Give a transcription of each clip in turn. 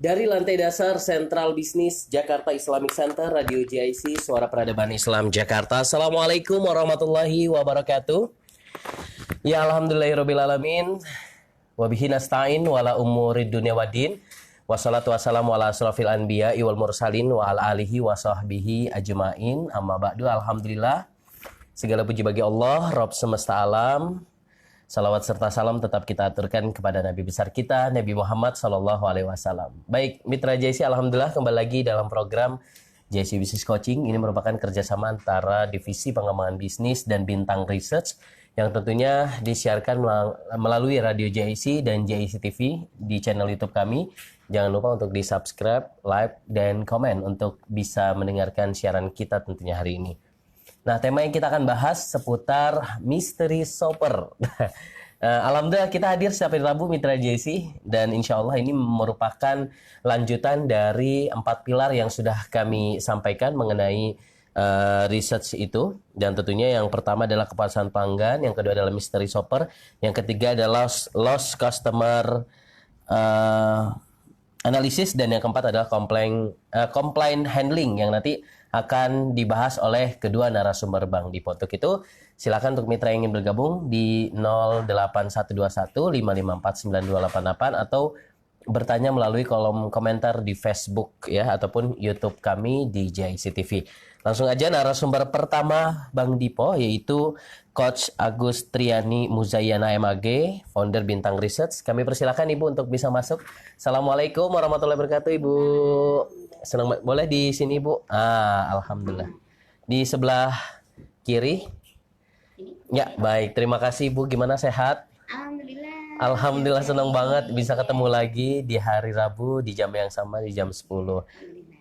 Dari lantai dasar Sentral Bisnis Jakarta Islamic Center, Radio JIC, Suara Peradaban Islam Jakarta. Assalamualaikum warahmatullahi wabarakatuh. Ya alhamdulillahirrabbilalamin. Wabihi nasta'in wala umurid dunia waddin. Wassalatu wassalamu ala asrafil anbiya wal mursalin wa ala alihi wa sahbihi ajma'in. Amma ba'du, alhamdulillah. Segala puji bagi Allah, Rabb semesta alam. Salawat serta salam tetap kita aturkan kepada Nabi besar kita, Nabi Muhammad Sallallahu Alaihi Wasallam. Baik, Mitra JC, alhamdulillah kembali lagi dalam program JC Business Coaching. Ini merupakan kerjasama antara Divisi Pengembangan Bisnis dan Bintang Research yang tentunya disiarkan melalui Radio JIC dan JIC TV di channel YouTube kami. Jangan lupa untuk di-subscribe, like, dan komen untuk bisa mendengarkan siaran kita tentunya hari ini. Nah, tema yang kita akan bahas seputar Mystery Shopper. Alhamdulillah kita hadir setiap hari Rabu Mitra JC, dan insya Allah ini merupakan lanjutan dari 4 pilar yang sudah kami sampaikan mengenai research itu. Dan tentunya yang pertama adalah kepuasan pelanggan, yang kedua adalah Mystery Shopper, yang ketiga adalah lost customer analysis, dan yang keempat adalah complaint handling yang nanti akan dibahas oleh kedua narasumber Bang Dipo. Untuk itu, silakan untuk mitra yang ingin bergabung di 08121554988 atau bertanya melalui kolom komentar di Facebook ya ataupun YouTube kami di JIC TV. Langsung aja narasumber pertama Bang Dipo, yaitu Coach Agus Triani Muzayana MAG, founder Bintang Research. Kami persilakan Ibu untuk bisa masuk. Assalamualaikum warahmatullahi wabarakatuh Ibu. Senang, boleh di sini Bu. Alhamdulillah. Di sebelah kiri. Ya, baik. Terima kasih Bu. Gimana, sehat? Alhamdulillah. Alhamdulillah, senang banget bisa ketemu lagi di hari Rabu di jam yang sama, di jam 10.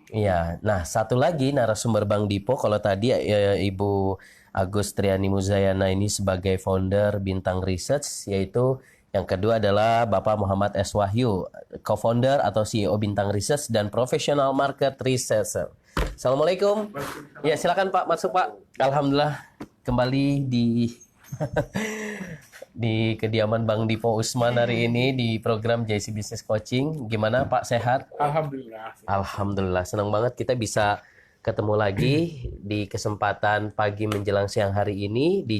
Iya. Nah, satu lagi narasumber Bang Dipo, kalau tadi Ibu Agus Triani Muzayana ini sebagai founder Bintang Research, yaitu yang kedua adalah Bapak Muhammad S. Wahyu, co-founder atau CEO Bintang Research dan Professional Market Researcher. Assalamualaikum. Ya, silakan Pak, masuk Pak. Alhamdulillah kembali di di kediaman Bang Dipo Usman hari ini di program JC Business Coaching. Gimana Pak, sehat? Alhamdulillah. Alhamdulillah, senang banget kita bisa ketemu lagi di kesempatan pagi menjelang siang hari ini di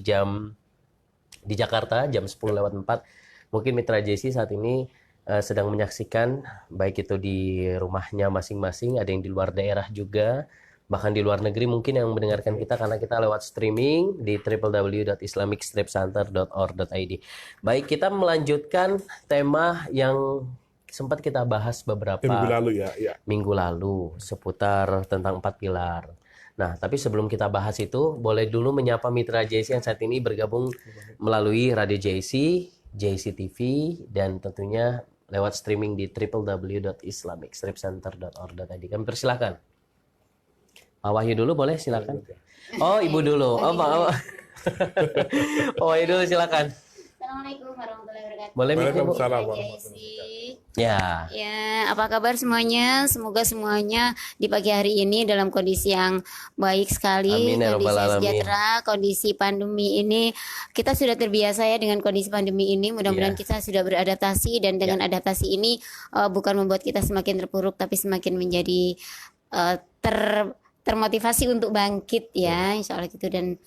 Jakarta jam 10:04. Mungkin Mitra JC saat ini sedang menyaksikan, baik itu di rumahnya masing-masing, ada yang di luar daerah juga, bahkan di luar negeri mungkin yang mendengarkan kita karena kita lewat streaming di www.islamicstripcenter.org.id. Baik, kita melanjutkan tema yang sempat kita bahas beberapa minggu lalu seputar tentang 4 pilar. Nah, tapi sebelum kita bahas itu, boleh dulu menyapa Mitra JC yang saat ini bergabung melalui Radio JC, JIC TV, dan tentunya lewat streaming di www.islamicstripcenter.org.id. Kami persilakan. Pak Wahyu dulu boleh, silakan. Oh, Ibu dulu. Oh, Pak. Oh, Ibu dulu silakan. Assalamualaikum warahmatullahi wabarakatuh. Boleh Ibu. Waalaikumsalam. Ya. Ya, apa kabar semuanya? Semoga semuanya di pagi hari ini dalam kondisi yang baik sekali, Amin, ya kondisi rabbal alamin. sejahtera, kondisi pandemi ini. Kita sudah terbiasa ya dengan kondisi pandemi ini. Mudah-mudahan Ya. kita sudah beradaptasi, dan dengan adaptasi ini bukan membuat kita semakin terpuruk, tapi semakin menjadi termotivasi untuk bangkit ya, insya Allah gitu. Dan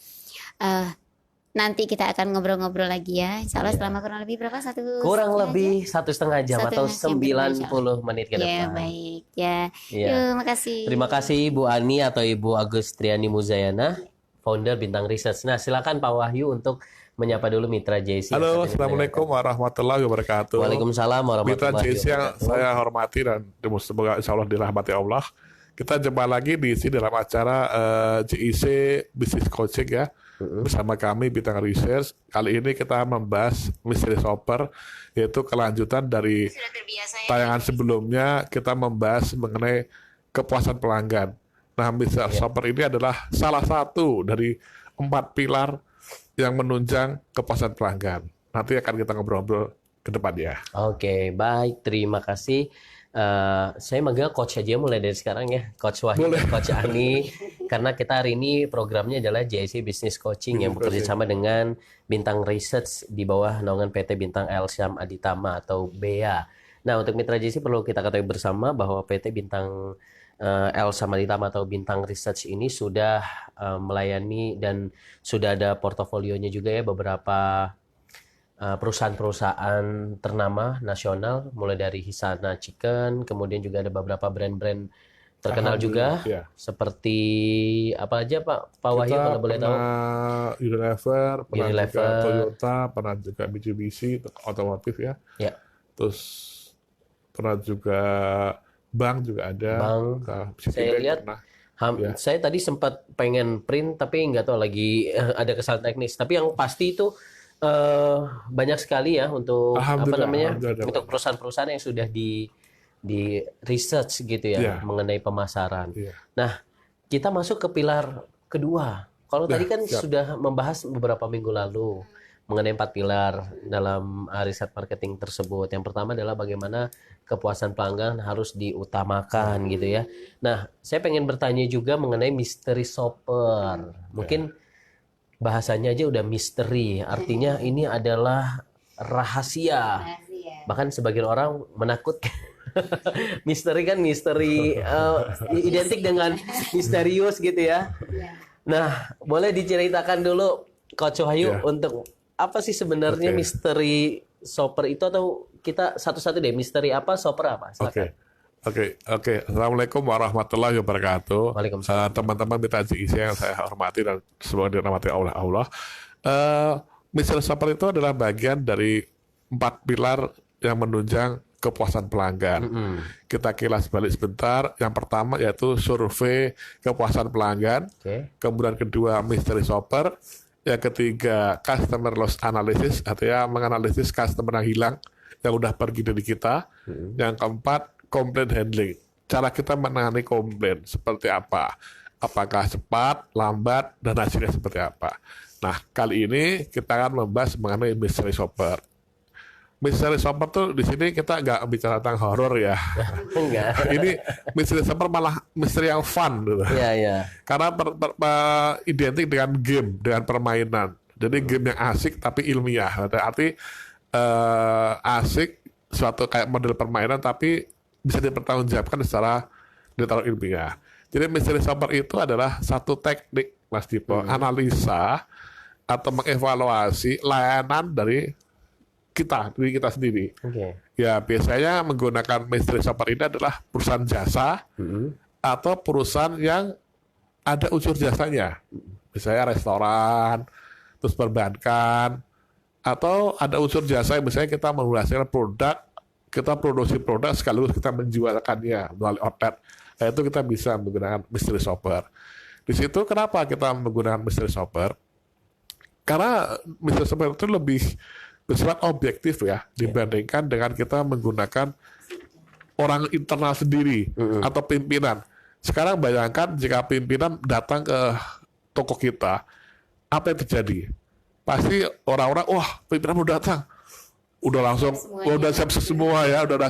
nanti kita akan ngobrol-ngobrol lagi ya, insya Allah selama kurang lebih berapa? Kurang lebih 1,5 jam atau 90 jam, menit ke depan. Ya, baik ya. Ya. Yuk, makasih. Terima kasih Ibu Ani atau Ibu Agus Triani Muzayana, founder Bintang Research. Nah, silakan Pak Wahyu untuk menyapa dulu Mitra JC. Halo, Assalamualaikum warahmatullahi wabarakatuh. Waalaikumsalam Mitra warahmatullahi JC yang wabarakatuh. saya hormati dan semoga insya Allah dirahmati Allah. Kita jumpa lagi di sini dalam acara JIC Business Coaching ya. Bersama kami Bintang Research. Kali ini kita membahas Mystery Shopper, yaitu kelanjutan dari tayangan sebelumnya. Kita membahas mengenai kepuasan pelanggan. Nah, Mystery Shopper ini adalah salah satu dari 4 pilar yang menunjang kepuasan pelanggan. Nanti akan kita ngobrol-ngobrol ke depan ya. Oke, baik. Terima kasih. Saya manggil coach aja mulai dari sekarang ya, Coach Wahyu, Coach Ani, karena kita hari ini programnya adalah JIC Business Coaching yang bekerja sama dengan Bintang Research di bawah naungan PT Bintang El Syam Aditama atau BEA. Nah, untuk Mitra JC perlu kita ketahui bersama bahwa PT Bintang Elsa Maritim atau Bintang Research ini sudah melayani dan sudah ada portofolionya juga ya beberapa perusahaan-perusahaan ternama nasional, mulai dari Hisana Chicken, kemudian juga ada beberapa brand-brand terkenal juga, Alhamdulillah, ya. seperti apa aja Pak Wahyu Kita kalau boleh tahu? pernah Unilever, pernah juga Unilever, Toyota, pernah juga Mitsubishi otomotif ya. ya, Terus pernah juga bank juga ada. Bank. Saya Citibank lihat pernah. Ya. Saya tadi sempat pengen print tapi nggak tahu lagi ada kesalahan teknis. Tapi yang pasti itu banyak sekali ya untuk apa Alhamdulillah, namanya alhamdulillah. untuk perusahaan-perusahaan yang sudah di research gitu ya Iya. mengenai pemasaran. Iya. Nah, kita masuk ke pilar kedua. Kalau tadi kan siap. sudah membahas beberapa minggu lalu mengenai 4 pilar dalam riset marketing tersebut. Yang pertama adalah bagaimana kepuasan pelanggan harus diutamakan gitu ya. Nah, saya pengen bertanya juga mengenai mystery shopper. Mungkin bahasanya aja udah misteri, artinya ini adalah rahasia. Bahkan sebagian orang menakutkan. Misteri kan misteri identik dengan misterius gitu ya. Nah, boleh diceritakan dulu Coach Wahyu untuk apa sih sebenarnya misteri shopper itu, atau kita satu-satu deh, misteri apa, shopper apa? Silakan. Oke. Assalamualaikum warahmatullahi wabarakatuh. Waalaikumsalam. Teman-teman Mitra JIC yang saya hormati dan semoga dirahmati oleh Allah. Mystery shopper itu adalah bagian dari 4 pilar yang menunjang kepuasan pelanggan. Kita kilas balik sebentar. Yang pertama yaitu survei kepuasan pelanggan. Kemudian kedua mystery shopper. Yang ketiga customer loss analysis, artinya menganalisis customer yang hilang, yang udah pergi dari kita. Yang keempat complaint handling. Cara kita menangani komplain seperti apa? Apakah cepat, lambat, dan hasilnya seperti apa? Nah, kali ini kita akan membahas mengenai mystery shopper. Mystery shopper tuh di sini kita nggak bicara tentang horor ya. Enggak. Ini mystery shopper malah misteri yang fun gitu. Iya. Karena identik dengan game, dengan permainan. Jadi game yang asik tapi ilmiah. Berarti asik suatu kayak model permainan tapi bisa dipertanggungjawabkan secara ilmiah. Jadi mystery shopper itu adalah satu teknik, Mas Dipo, analisa atau mengevaluasi layanan dari diri kita sendiri. Ya, biasanya menggunakan mystery shopper ini adalah perusahaan jasa atau perusahaan yang ada unsur jasanya. Misalnya restoran, terus perbankan, atau ada unsur jasa yang misalnya kita menghasilkan produk, kita produksi produk sekaligus kita menjualkannya melalui outlet. Nah, itu kita bisa menggunakan mystery shopper. Di situ kenapa kita menggunakan mystery shopper? Karena mystery shopper itu lebih bersifat objektif ya, dibandingkan dengan kita menggunakan orang internal sendiri atau pimpinan. Sekarang bayangkan jika pimpinan datang ke toko kita, apa yang terjadi? Pasti orang-orang, wah pimpinan udah datang, udah langsung, udah siap semua ya, udah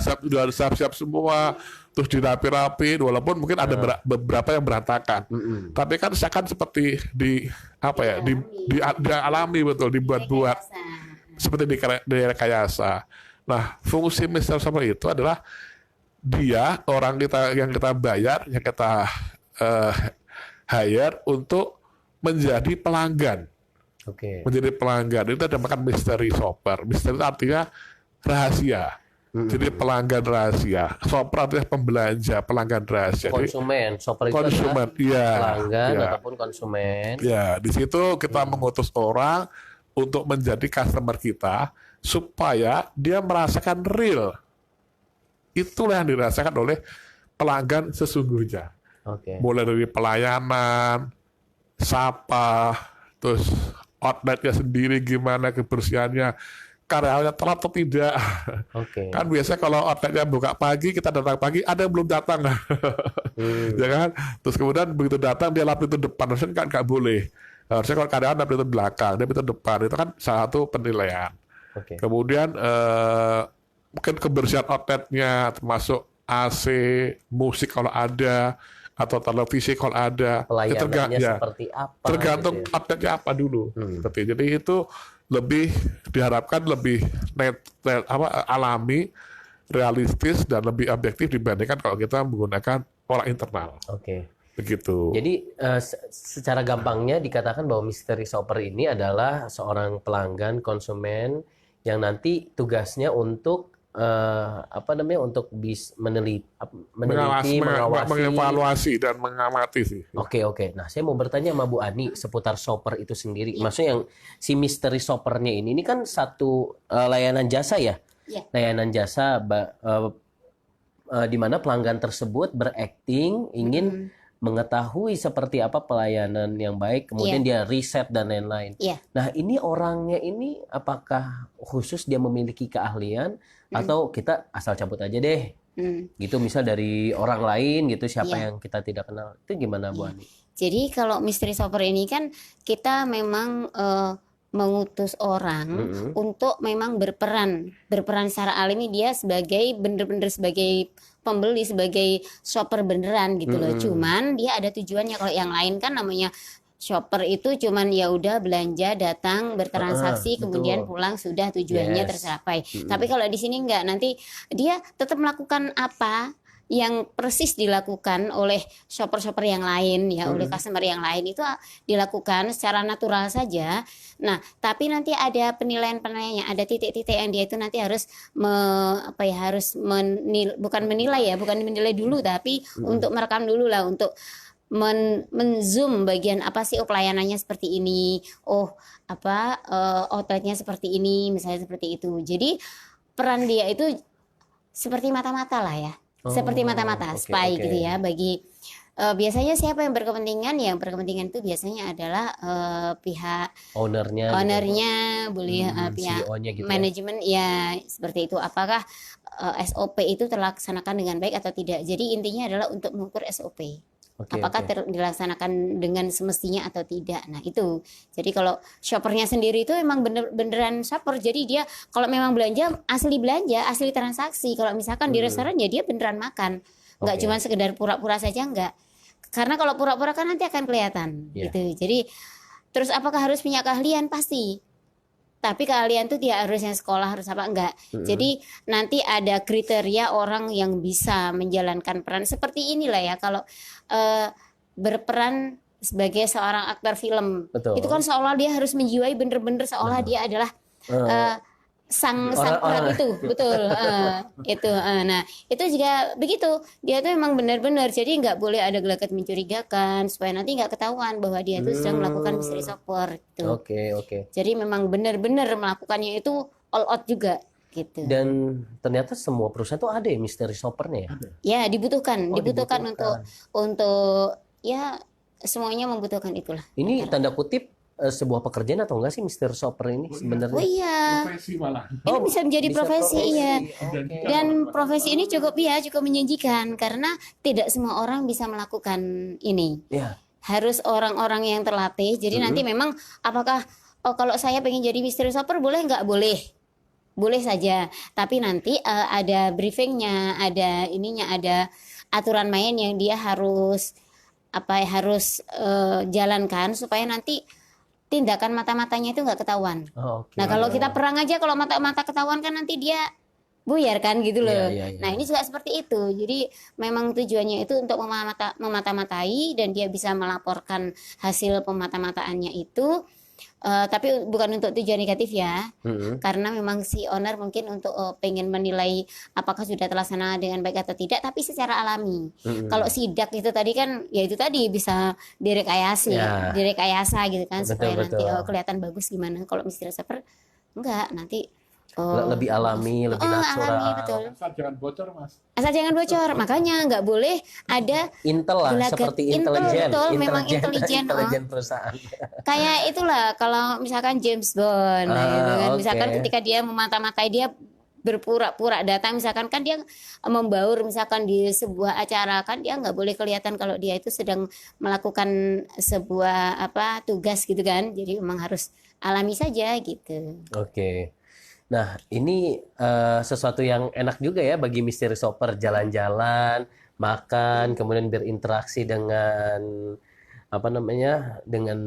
siap semua, terus dirapi-rapi, walaupun mungkin ada beberapa yang berantakan. Tapi kan seakan seperti dialami betul, dibuat-buat. Seperti di rekayasa. Nah, fungsi mystery shopper itu adalah dia orang yang kita bayar, yang kita hire untuk menjadi pelanggan. Menjadi pelanggan itu dinamakan mystery shopper. Mystery itu artinya rahasia. Jadi pelanggan rahasia. Shopper artinya pembelanja, pelanggan rahasia. Konsumen, shopper itu Konsumen, adalah pelanggan ataupun konsumen. Ya, di situ kita mengutus orang untuk menjadi customer kita supaya dia merasakan real. Itulah yang dirasakan oleh pelanggan sesungguhnya. Mulai dari pelayanan, sapa, terus outletnya sendiri gimana kebersihannya, karyawannya telat atau tidak. Kan biasanya kalau outletnya buka pagi, kita datang pagi, ada yang belum datang. Ya kan? Terus kemudian begitu datang dia lap pintu depan, harusnya kan nggak boleh. Harusnya kalau karyawan lap pintu belakang, dia pintu depan, itu kan salah satu penilaian. Kemudian mungkin kebersihan outletnya termasuk AC, musik kalau ada, atau televisi kalau ada. Pelayanannya seperti apa? Tergantung gitu ya? outletnya apa dulu. Jadi itu lebih diharapkan lebih alami, realistis dan lebih objektif dibandingkan kalau kita menggunakan orang internal. Oke. Begitu. Jadi secara gampangnya dikatakan bahwa mystery shopper ini adalah seorang pelanggan konsumen yang nanti tugasnya untuk untuk meneliti, mengawasi. mengevaluasi dan mengamati sih. Oke. Nah, saya mau bertanya sama Bu Ani seputar shopper itu sendiri. Maksudnya yang si mystery shoppernya ini kan satu layanan jasa ya? Iya. Layanan jasa di mana pelanggan tersebut berakting ingin mengetahui seperti apa pelayanan yang baik, kemudian dia riset dan lain-lain. Iya. Nah, ini orangnya ini apakah khusus dia memiliki keahlian atau kita asal cabut aja deh? Gitu, misal dari orang lain gitu, siapa yang kita tidak kenal. Itu gimana Bu Ani? Jadi kalau mystery shopper ini kan kita memang mengutus orang untuk memang berperan secara alami, dia sebagai bener-bener sebagai pembeli, sebagai shopper beneran gitu loh. Cuman dia ada tujuannya. Kalau yang lain kan namanya shopper itu cuman ya udah belanja, datang, bertransaksi, kemudian pulang, sudah tujuannya tercapai. Tapi kalau di sini enggak, nanti dia tetap melakukan apa yang persis dilakukan oleh shopper-shopper yang lain ya, oleh customer yang lain, itu dilakukan secara natural saja. Nah, tapi nanti ada penilaian-penilaiannya, ada titik-titik yang dia itu nanti harus bukan menilai dulu, tapi untuk merekam dulu lah, untuk men-zoom bagian apa sih pelayanannya seperti ini, outletnya seperti ini, misalnya seperti itu. Jadi peran dia itu seperti mata-mata lah ya. Seperti mata-mata spy gitu ya, bagi biasanya siapa yang berkepentingan? Yang berkepentingan itu biasanya adalah pihak ownernya boleh pihak CEO-nya gitu manajemen ya, seperti itu. Apakah SOP itu terlaksanakan dengan baik atau tidak? Jadi intinya adalah untuk mengukur SOP. Apakah dilaksanakan dengan semestinya atau tidak. Nah itu, jadi kalau shoppernya sendiri itu memang beneran shopper, jadi dia kalau memang belanja, asli transaksi. Kalau misalkan di restoran ya dia beneran makan, nggak cuma sekedar pura-pura saja, nggak. Karena kalau pura-pura kan nanti akan kelihatan gitu. Jadi terus apakah harus punya keahlian? Pasti. Tapi keahlian itu tidak harusnya sekolah, harus apa, enggak. Jadi nanti ada kriteria orang yang bisa menjalankan peran seperti inilah ya. Kalau berperan sebagai seorang aktor film, itu kan seolah dia harus menjiwai bener-bener seolah dia adalah sang peran itu, betul. Nah itu juga begitu, dia tuh memang benar-benar, jadi nggak boleh ada gelagat mencurigakan supaya nanti nggak ketahuan bahwa dia itu sedang melakukan mystery shopper gitu. Oke. Jadi memang benar-benar melakukannya itu all out juga gitu. Dan ternyata semua perusahaan tuh ada ya mystery shoppernya ya? Ya dibutuhkan untuk ya semuanya membutuhkan itulah. Ini tanda kutip sebuah pekerjaan atau enggak sih mystery shopper ini sebenarnya? Oh iya. Profesi malah. Ini bisa menjadi profesi, iya. Okay. Dan profesi ini cukup menjanjikan karena tidak semua orang bisa melakukan ini. Ya. Harus orang-orang yang terlatih. Jadi nanti memang apakah kalau saya pengen jadi mystery shopper boleh nggak? Boleh saja. Tapi nanti ada briefingnya, ada ininya, ada aturan main yang dia harus jalankan supaya nanti tindakan mata-matanya itu nggak ketahuan. Nah kalau kita perang aja, kalau mata-mata ketahuan kan nanti dia buyar kan gitu loh. Nah ini juga seperti itu. Jadi memang tujuannya itu untuk memata-matai dan dia bisa melaporkan hasil pemata-mataannya itu. Tapi bukan untuk tujuan negatif ya, karena memang si owner mungkin untuk pengen menilai apakah sudah terlaksana dengan baik atau tidak, tapi secara alami. Kalau sidak itu tadi kan, ya itu tadi bisa direkayasa gitu kan, supaya nanti kelihatan bagus gimana. Kalau mystery shopper enggak, nanti lebih alami, lebih natural. Alami, betul. Asal jangan bocor, Mas. Asal jangan bocor, makanya nggak boleh ada intel lah, seperti intelijen, betul, memang intelijen perusahaan. Kayak itulah kalau misalkan James Bond, gitu kan. Misalkan ketika dia memata-matai, dia berpura-pura datang, misalkan kan dia membaur misalkan di sebuah acara, kan dia nggak boleh kelihatan kalau dia itu sedang melakukan sebuah tugas gitu kan. Jadi memang harus alami saja gitu. Oke. Nah, ini sesuatu yang enak juga ya bagi mystery shopper, jalan-jalan, makan, kemudian berinteraksi dengan dengan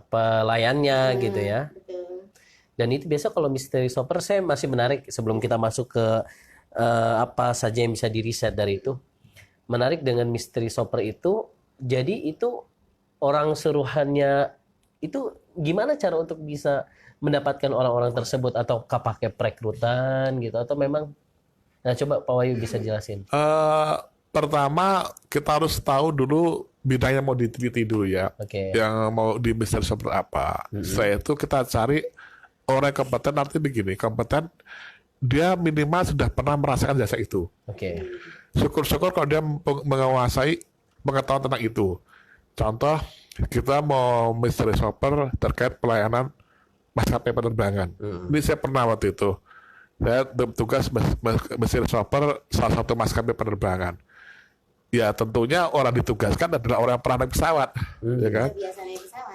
pelayannya gitu ya. Betul. Dan itu biasa kalau mystery shopper, saya masih menarik sebelum kita masuk ke apa saja yang bisa diriset dari itu. Menarik dengan mystery shopper itu, jadi itu orang suruhannya itu gimana cara untuk bisa mendapatkan orang-orang tersebut, atau pakai perekrutan gitu, atau memang, nah coba Pak Wahyu bisa jelasin. Pertama kita harus tahu dulu bidangnya mau diteliti dulu ya. Oke. Yang mau di mystery shopper apa. Setelah itu kita cari orang yang kompeten. Artinya begini, kompeten dia minimal sudah pernah merasakan jasa itu. Oke. Syukur-syukur kalau dia menguasai pengetahuan tentang itu. Contoh, kita mau mystery shopper terkait pelayanan maskapai penerbangan. Ini saya pernah waktu itu. Saya bertugas mystery shopper salah satu maskapai penerbangan. Ya tentunya orang ditugaskan adalah orang yang pernah naik pesawat, ya kan?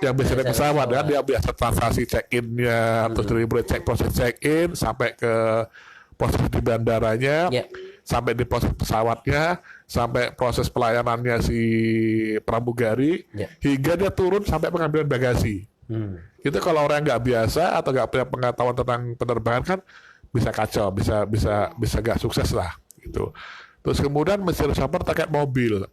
Yang biasa naik pesawat, kan? Dia biasa transaksi check-innya, terus dari mulai proses check-in sampai ke proses di bandaranya, sampai di proses pesawatnya, sampai proses pelayanannya si pramugari, hingga dia turun sampai pengambilan bagasi. Itu kalau orang nggak biasa atau nggak punya pengetahuan tentang penerbangan kan bisa kacau, bisa nggak sukses lah, gitu. Terus kemudian mystery shopper terkait mobil,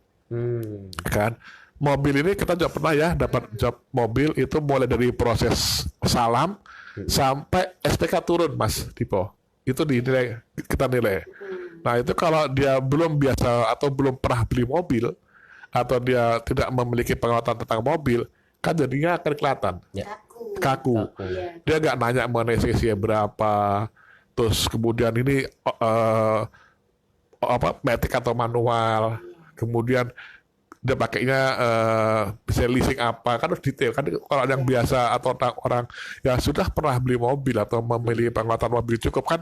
kan? Mobil ini kita juga pernah ya dapat job mobil itu mulai dari proses salam sampai SPK turun, Mas Dipo. Itu dinilai, kita nilai. Nah itu kalau dia belum biasa atau belum pernah beli mobil atau dia tidak memiliki pengetahuan tentang mobil, kan jadinya akan kelihatan kaku. Dia nggak nanya mengenai cc berapa, terus kemudian ini matic atau manual, kemudian dia pakainya bisa leasing apa, kan harus detail kan. Kalau yang biasa atau orang yang sudah pernah beli mobil atau memiliki pengetahuan mobil cukup kan,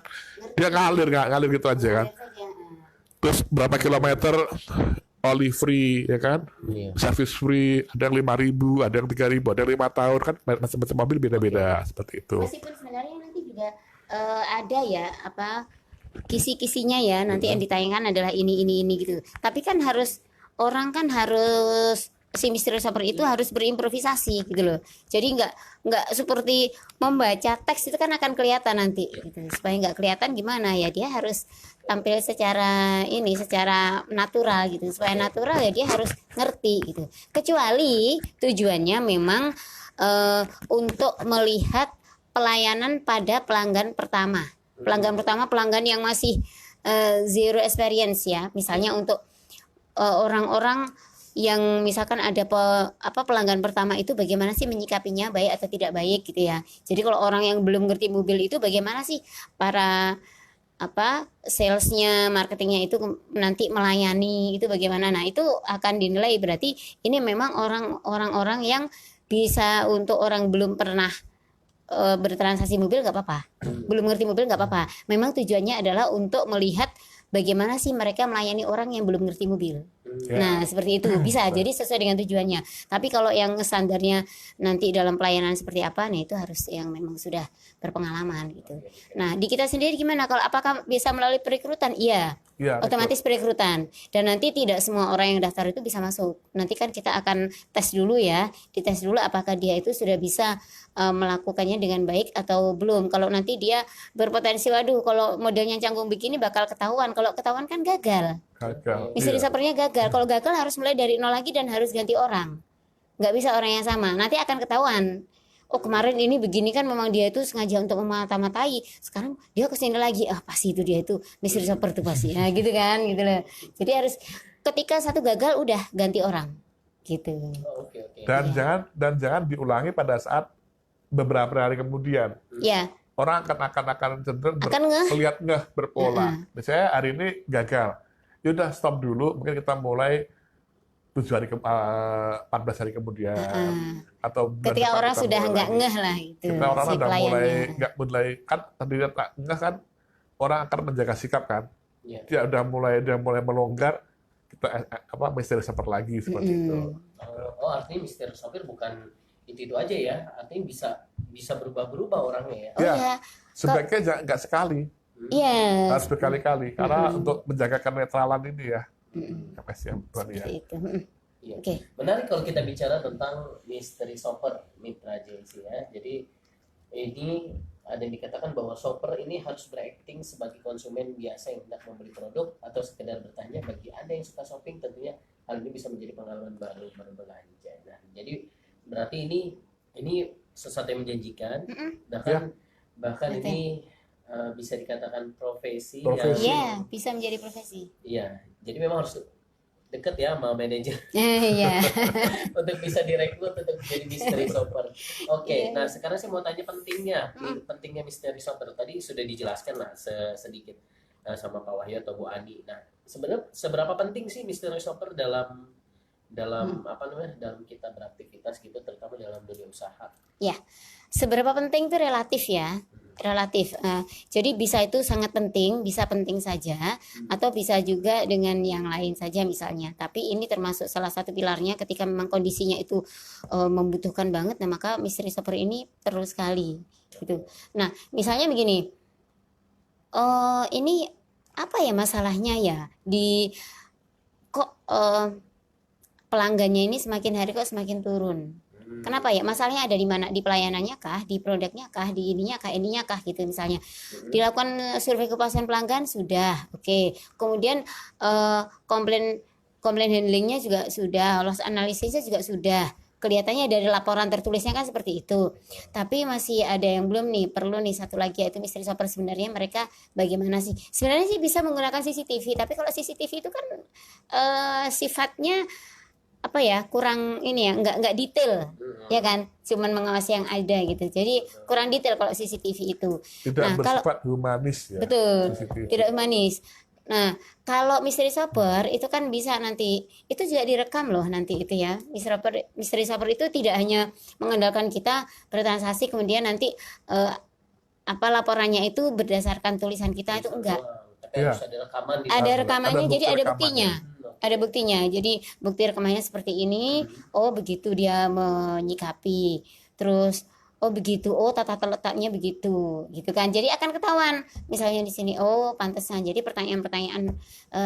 dia ngalir gitu aja kan. Terus berapa kilometer oli free ya kan, service free, ada yang 5.000, ada yang 3.000, ada yang 5 tahun kan, macam-macam mobil beda-beda seperti itu. Meskipun sebenarnya nanti juga ada ya apa kisi-kisinya ya, nanti yang ditayangkan adalah ini gitu. Tapi kan orang kan harus si mystery shopper itu harus berimprovisasi gitu loh. Jadi nggak seperti membaca teks itu kan akan kelihatan nanti gitu. Supaya nggak kelihatan gimana ya, dia harus tampil secara natural gitu. Supaya natural ya dia harus ngerti gitu. Kecuali tujuannya memang untuk melihat pelayanan pada pelanggan pertama. Pelanggan yang masih zero experience ya. Misalnya untuk orang-orang yang misalkan ada pelanggan pertama itu bagaimana sih menyikapinya, baik atau tidak baik gitu ya. Jadi kalau orang yang belum ngerti mobil itu bagaimana sih para salesnya, marketingnya itu nanti melayani itu bagaimana. Nah itu akan dinilai, berarti ini memang orang-orang yang bisa. Untuk orang belum pernah bertransaksi mobil nggak apa-apa, belum ngerti mobil nggak apa-apa. Memang tujuannya adalah untuk melihat bagaimana sih mereka melayani orang yang belum ngerti mobil. Nah seperti itu bisa jadi sesuai dengan tujuannya. Tapi kalau yang standarnya nanti dalam pelayanan seperti apa, nah itu harus yang memang sudah berpengalaman gitu. Nah di kita sendiri gimana, kalau apakah bisa melalui perekrutan? Iya, otomatis perekrutan. Dan nanti tidak semua orang yang daftar itu bisa masuk. Nanti kan kita akan tes dulu ya, dites dulu apakah dia itu sudah bisa melakukannya dengan baik atau belum. Kalau nanti dia berpotensi, waduh kalau modelnya canggung begini bakal ketahuan. Kalau ketahuan kan gagal. Mystery shoppernya gagal. Kalau gagal harus mulai dari nol lagi dan harus ganti orang. Nggak bisa orang yang sama. Nanti akan ketahuan. Oh kemarin ini begini kan memang dia itu sengaja untuk memata-matai. Sekarang dia kesini lagi. Pasti itu dia itu mystery shopper tuh pasti. Nah gitu kan, gitu loh. Jadi harus ketika satu gagal udah ganti orang. Gitu. Dan jangan diulangi pada saat beberapa hari kemudian. Ya. Orang akan cenderung melihat berpola. Misalnya hari ini gagal. Yaudah stop dulu, mungkin kita mulai 14 hari kemudian atau ketika orang sudah nggak ngeh lah itu. Kita orang udah mulai kan tadinya tak ngeh kan, orang akan menjaga sikap kan. Dia udah mulai melonggar, kita mystery shopper lagi seperti itu. Artinya mystery shopper bukan itu aja ya, artinya bisa berubah-berubah orangnya ya. Ya. Sebaiknya nggak sekali. Iya. Harus berkali-kali karena untuk menjaga kenetralan ini ya. Ya. Oke. Menarik kalau kita bicara tentang mystery shopper Mitra JC ya. Jadi ini ada yang dikatakan bahwa shopper ini harus berakting sebagai konsumen biasa yang hendak membeli produk atau sekedar bertanya. Bagi Anda yang suka shopping, tentunya hal ini bisa menjadi pengalaman baru berbelanja. Nah, jadi berarti ini sesuatu yang menjanjikan, bahkan Betul. ini bisa dikatakan profesi, Profesi. yang Iya, bisa menjadi profesi. iya. Jadi memang harus deket ya sama manajer Iya. untuk bisa direkrut untuk jadi mystery shopper. Oke, Iya. nah sekarang saya mau tanya pentingnya mystery shopper. Tadi sudah dijelaskan lah sedikit sama Pak Wahyu atau Bu Ani. Nah, sebenarnya seberapa penting sih mystery shopper dalam apa namanya, dalam kita beraktivitas gitu, terutama dalam dunia usaha? Ya, seberapa penting itu relatif ya, relatif. Jadi bisa itu sangat penting, bisa penting saja, atau bisa juga dengan yang lain saja misalnya. Tapi ini termasuk salah satu pilarnya ketika memang kondisinya itu membutuhkan banget, nah maka mystery shopper ini perlu sekali gitu. Nah, misalnya begini, ini apa ya masalahnya ya di kok pelanggannya ini semakin hari kok semakin turun. Kenapa ya? Masalahnya ada di mana? Di pelayanannya kah? Di produknya kah? Di ininya kah gitu misalnya. Dilakukan survei kepuasan pelanggan sudah. Oke. Kemudian komplain handlingnya juga sudah, loss analisisnya juga sudah. Kelihatannya dari laporan tertulisnya kan seperti itu. Tapi masih ada yang belum nih, perlu nih satu lagi yaitu mystery shopper sebenarnya mereka bagaimana sih? Sebenarnya sih bisa menggunakan CCTV, tapi kalau CCTV itu kan sifatnya apa ya, kurang ini ya, nggak detail ya kan, cuman mengawasi yang ada gitu, jadi kurang detail kalau CCTV itu. Tidak Nah, kalau bersifat humanis ya. betul CCTV. tidak manis. Nah, kalau mystery shopper itu kan bisa nanti itu juga direkam loh nanti itu ya. Mystery shopper itu tidak hanya mengandalkan kita bertransaksi kemudian nanti apa laporannya itu berdasarkan tulisan kita, itu enggak. Tapi Iya. harus ada rekaman di Ada dalam. rekamannya, bukti jadi ada rekamannya. buktinya. Ada buktinya. Jadi bukti rekamannya seperti ini. Oh, begitu dia menyikapi. Terus oh begitu. Oh, tata letaknya begitu. Gitu kan. Jadi akan ketahuan. Misalnya di sini oh, pantesan. Jadi pertanyaan-pertanyaan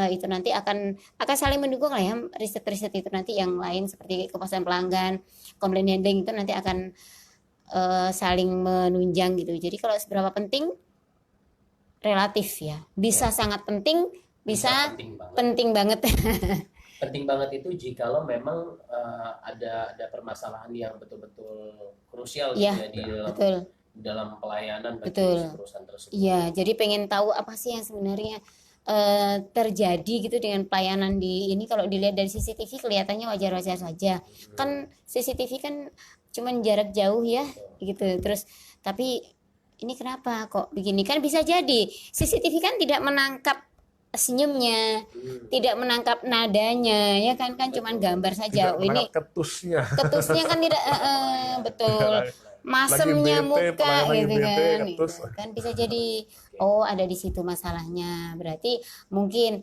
itu nanti akan saling mendukung lah ya. Riset-riset itu nanti yang lain seperti kepuasan pelanggan, komplain handling itu nanti akan saling menunjang gitu. Jadi kalau seberapa penting relatif ya. Bisa sangat penting, bisa penting banget. penting banget. Penting banget itu jikalau memang ada permasalahan yang betul-betul krusial gitu Iya, ya di betul. dalam pelayanan bagi Betul. si perusahaan tersebut. Iya, jadi pengen tahu apa sih yang sebenarnya terjadi gitu dengan pelayanan di ini. Kalau dilihat dari CCTV kelihatannya wajar-wajar saja. Kan CCTV kan cuman jarak jauh ya gitu. Terus tapi ini kenapa kok begini, kan bisa jadi CCTV kan tidak menangkap senyumnya, tidak menangkap nadanya ya kan, cuman gambar saja. Tidak Oh, ini menangkap ketusnya. ketusnya kan tidak betul, masemnya bete, muka pelayan lagi gitu bete, kan, ketus. gitu kan bisa jadi. Oh, ada di situ masalahnya, berarti mungkin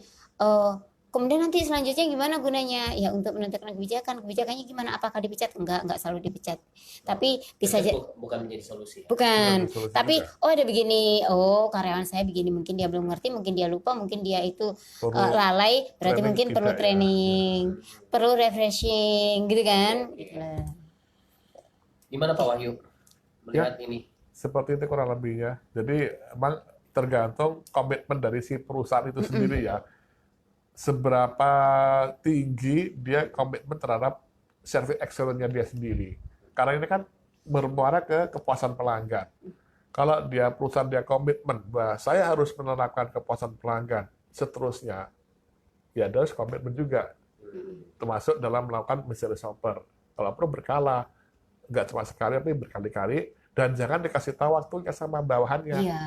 kemudian nanti selanjutnya gimana gunanya ya, untuk menentukan kebijakannya gimana, apakah dipecat? Enggak selalu dipecat, tapi bisa Tapi jadi bukan menjadi solusi. bukan, Bukan solusi tapi juga. oh ada begini, oh karyawan saya begini, mungkin dia belum ngerti, mungkin dia lupa, mungkin dia itu Perlu lalai, berarti training mungkin kita perlu ya. training, perlu refreshing gitu kan, gitu lah. Gimana Pak Wahyu melihat ini? Seperti itu kurang lebihnya. Jadi emang tergantung komitmen dari si perusahaan itu sendiri ya. Seberapa tinggi dia komitmen terhadap service excellence-nya dia sendiri. Karena ini kan bermuara ke kepuasan pelanggan. Kalau perusahaan dia komitmen bahwa saya harus menerapkan kepuasan pelanggan seterusnya, ya dia harus komitmen juga. Termasuk dalam melakukan mystery shopper. Kalau perlu berkala, nggak cuma sekali tapi berkali-kali, dan jangan dikasih tahu waktunya sama bawahannya. Iya.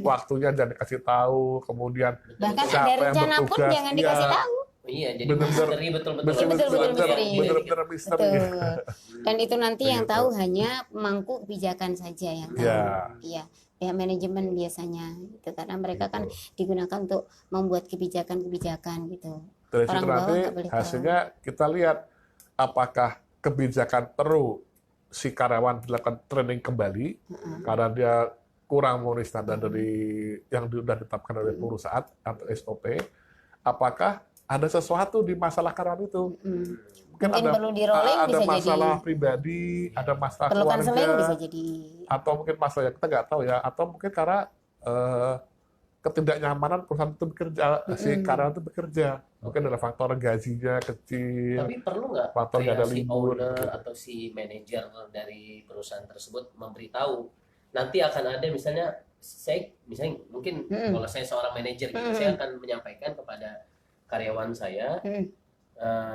Waktunya jangan dikasih tahu, kemudian Bahkan siapa ada yang rencana pun bertugas. jangan dikasih Iya. tahu. Iya, jadi Bener-bener- misteri betul-betul. Betul, misteri. Bener-bener misteri. Betul. Dan itu nanti yang Begitu. tahu hanya pemangku kebijakan saja yang tahu. Iya. Iya. Pihak manajemen biasanya gitu, karena mereka kan digunakan untuk membuat kebijakan-kebijakan gitu. Dari situ Orang bawah nanti nggak boleh tahu. hasilnya kita lihat apakah kebijakan perlu si karyawan dilakukan training kembali karena dia kurang memenuhi standar dari yang sudah ditetapkan oleh perusahaan atau SOP. Apakah ada sesuatu di masalah karyawan itu. Mungkin Mungkin perlu di rolling, ada bisa masalah jadi pribadi, ada masalah perlu keluarga, konseling, bisa jadi. atau mungkin masalah yang kita nggak tahu ya, atau mungkin karena ketidaknyamanan perusahaan itu bekerja, si karyawan itu bekerja. Mungkin ada faktor gajinya kecil, Tapi perlu nggak faktor nggak ada kayak si libur. owner gitu. atau si manajer dari perusahaan tersebut memberitahu nanti akan ada misalnya misalnya mungkin kalau saya seorang manajer gitu, saya akan menyampaikan kepada karyawan saya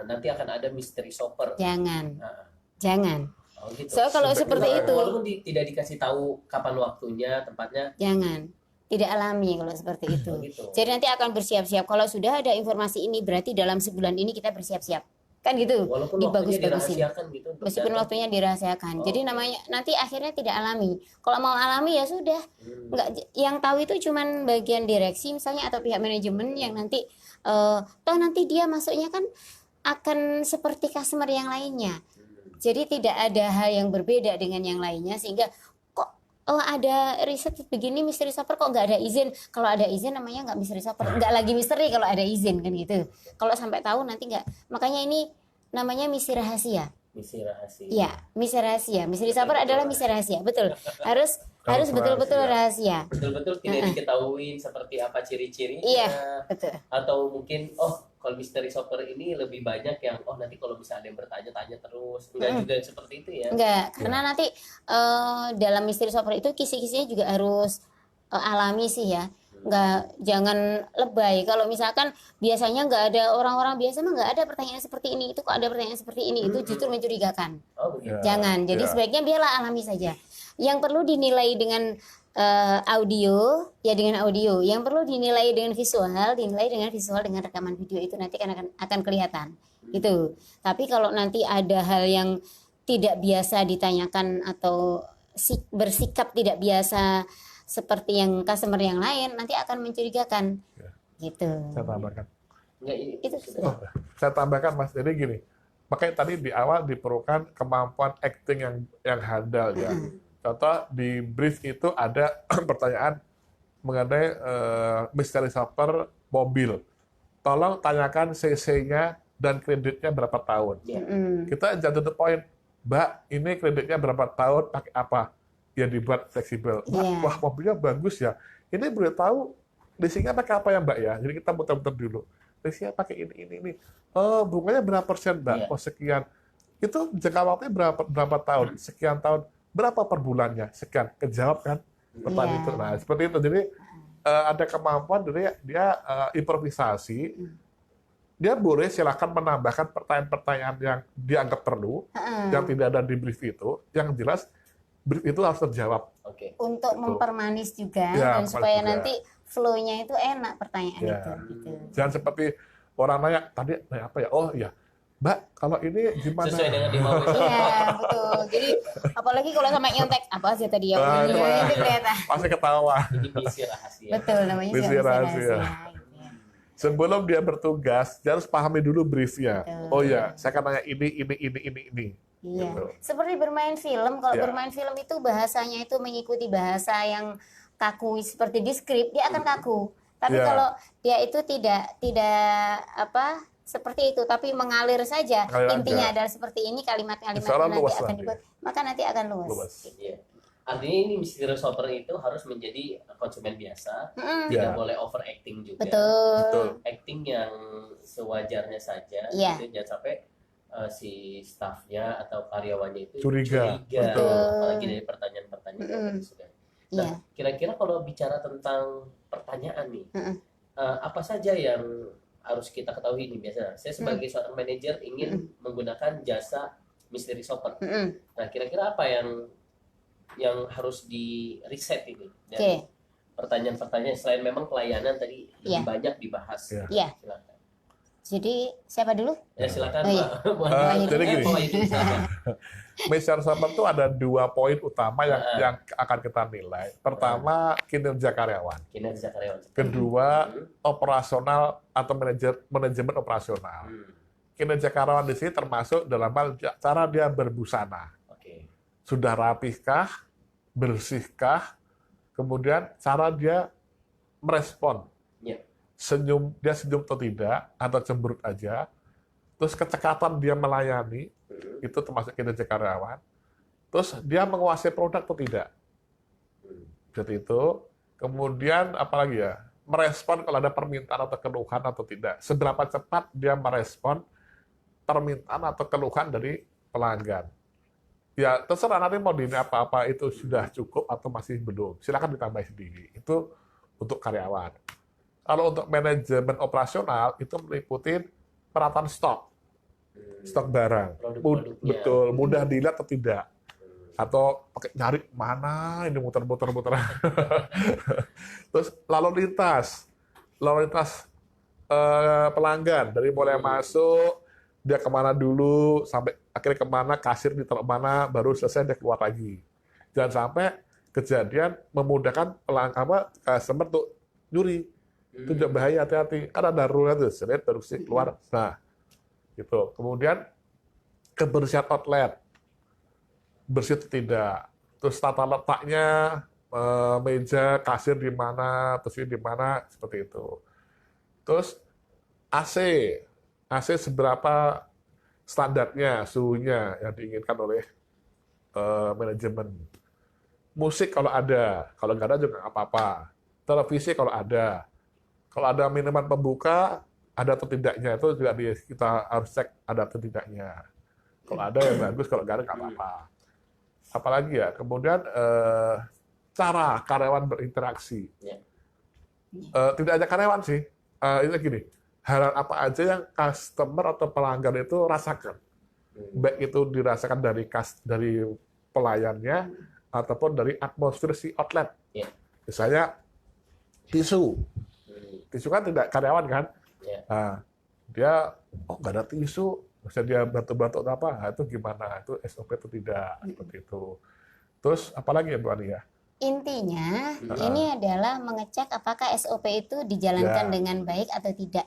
nanti akan ada mystery shopper. Jangan, Nah, jangan. oh gitu. So kalau seperti itu, Walaupun tidak dikasih tahu kapan waktunya, tempatnya, jangan. Tidak alami kalau seperti itu. gitu. Jadi nanti akan bersiap-siap. Kalau sudah ada informasi ini, berarti dalam sebulan ini kita bersiap-siap. Kan gitu. Walaupun waktunya Dibagus-bagusin. dirahasiakan gitu. untuk Meskipun datang. waktunya dirahasiakan. Oh, Jadi oke. namanya nanti akhirnya tidak alami. Kalau mau alami ya sudah. Nggak, yang tahu itu cuman bagian direksi misalnya atau pihak manajemen yang nanti toh nanti dia masuknya kan akan seperti customer yang lainnya. Jadi tidak ada hal yang berbeda dengan yang lainnya sehingga kok ada riset begini mystery shopper kok nggak ada izin. Kalau ada izin namanya nggak mystery shopper, nggak lagi misteri kalau ada izin kan gitu. Kalau sampai tahu nanti nggak. Makanya ini namanya misi rahasia. Misi rahasia. Ya, misi rahasia. Mystery shopper adalah misi rahasia, betul. Harus betul-betul rahasia. Betul-betul tidak diketahui seperti apa ciri-cirinya. Iya, betul. Atau mungkin kalau mystery shopper ini lebih banyak yang nanti kalau bisa ada yang bertanya-tanya terus. Enggak juga seperti itu ya. Enggak, karena nanti dalam mystery shopper itu kisi-kisinya juga harus alami sih ya. Enggak, jangan lebay. Kalau misalkan biasanya nggak ada orang-orang biasa mah nggak ada pertanyaan seperti ini, itu kok ada pertanyaan seperti ini, itu justru mencurigakan. Oh begitu. Jangan. Jadi sebaiknya biarlah alami saja. Yang perlu dinilai dengan audio, ya dengan audio. Yang perlu dinilai dengan visual dengan rekaman video itu nanti akan kelihatan. Gitu. Tapi kalau nanti ada hal yang tidak biasa ditanyakan atau bersikap tidak biasa seperti yang customer yang lain, nanti akan mencurigakan. Gitu. Saya tambahkan. Enggak, ini Itu sudah. Saya tambahkan Mas, jadi gini, makanya tadi di awal diperlukan kemampuan acting yang handal ya. Contoh di brief itu ada pertanyaan mengenai mystery shopper mobil. Tolong tanyakan CC-nya dan kreditnya berapa tahun. Kita jatuh the point, Mbak, ini kreditnya berapa tahun, pakai apa? Ya dibuat fleksibel. Wah, mobilnya bagus ya. Ini boleh tahu leasingnya pakai apa ya Mbak ya? Jadi kita muter-muter dulu. Leasingnya pakai ini. Oh, bunganya berapa persen Mbak? Oh, sekian. Itu jangka waktunya berapa tahun? Sekian tahun. Berapa per bulannya? Sekian. Kejawab kan? Pertanyaan itu. Nah, seperti itu. Jadi ada kemampuan dari dia improvisasi. Dia boleh silakan menambahkan pertanyaan-pertanyaan yang dianggap perlu, yang tidak ada di brief itu. Yang jelas brief itu harus terjawab. Oke. Untuk mempermanis juga Ya, dan supaya juga. nanti flow-nya itu enak pertanyaan Ya. itu. Gitu. Jangan seperti orang nanya, tadi nanya apa ya? Oh iya, Mbak, kalau ini gimana? Sesuai dengan dimau. Iya, betul. Jadi apalagi kalau sama nyontek apa sih tadi yang Ah, ini coba. itu kelihatan. Pasti ketawa. Ini misi rahasia. Betul, namanya Misi siapa rahasia. gitu ya. Sebelum dia bertugas, dia harus pahami dulu briefnya. Betul. Oh iya, saya akan nanya ini. Iya. Gitu. Seperti bermain film, kalau Ya. bermain film itu bahasanya itu mengikuti bahasa yang kaku seperti di skrip, dia akan kaku. Tapi Ya. kalau dia itu tidak apa seperti itu, tapi mengalir saja. Mengalir Intinya aja. adalah seperti ini kalimat-kalimat Insya Allah nanti luas akan lah dibuat, maka nanti akan luas. Luas. Iya. Artinya ini mystery shopper itu harus menjadi konsumen biasa, Mm-mm. tidak Ya. boleh overacting juga. Betul. Acting yang sewajarnya saja, Iya. gitu, jangan sampai si staffnya atau karyawannya itu Curiga. Betul. apalagi dari pertanyaan-pertanyaan yang tadi sudah. Nah, Iya. kira-kira kalau bicara tentang pertanyaan nih, apa saja yang harus kita ketahui nih biasa? Saya sebagai seorang manajer ingin menggunakan jasa mystery shopper. Mm-mm. Nah, kira-kira apa yang harus di reset ini Oke. dari pertanyaan-pertanyaan selain memang pelayanan tadi Iya. lebih banyak dibahas. Iya. Iya. Silakan. Jadi siapa dulu? Ya silakan Oh, iya. Pak. jadi gini. Pak Wahyu, silakan. Mystery shopper itu ada 2 poin utama yang akan kita nilai. Pertama, kinerja karyawan. Kinerja karyawan. Kedua, operasional atau manajemen operasional. Kinerja karyawan di sini termasuk dalam hal cara dia berbusana. Oke. Sudah rapihkah, bersihkah, kemudian cara dia merespon. Ya. dia senyum atau tidak, atau cemberut aja, terus kecekatan dia melayani, itu termasuk kinerja karyawan, terus dia menguasai produk atau tidak. Jadi itu, kemudian apalagi ya, merespon kalau ada permintaan atau keluhan atau tidak. Seberapa cepat dia merespon permintaan atau keluhan dari pelanggan. Ya terserah nanti mau ini apa-apa itu sudah cukup atau masih belum. Silakan ditambah sendiri. Itu untuk karyawan. Kalau untuk manajemen operasional itu meliputi perataan stok barang. Betul, mudah dilihat atau tidak. Atau pakai nyari mana ini muter-muter. Terus lalu lintas pelanggan dari mulai masuk dia kemana dulu sampai akhirnya kemana, kasir ditaruh mana, baru selesai dia keluar lagi. Jangan sampai kejadian memudahkan customer untuk nyuri. Itu juga bahaya, hati-hati. Karena darurat itu, seret baru keluar. Nah, gitu. Kemudian kebersihan outlet, bersih atau tidak. Terus tata letaknya, meja, kasir di mana, terus di mana, seperti itu. Terus AC seberapa standarnya, suhunya yang diinginkan oleh manajemen. Musik kalau nggak ada juga nggak apa-apa. Televisi kalau ada minuman pembuka, ada atau tidaknya, itu juga kita harus cek ada atau tidaknya. Kalau ada ya bagus, kalau nggak ada nggak apa-apa. Apalagi ya, kemudian cara karyawan berinteraksi. Tidak hanya karyawan sih, ini gini, hal apa aja yang customer atau pelanggan itu rasakan. Baik itu dirasakan dari pelayannya, ataupun dari atmosfer si outlet. Misalnya, tisu kan tidak karyawan kan? Nah, dia, nggak ada tisu, misalnya dia batuk-batuk apa, nah, itu gimana? Itu SOP itu tidak, seperti itu. Terus, apalagi ya Bu Ani ya? Intinya, ini adalah mengecek apakah SOP itu dijalankan dengan baik atau tidak.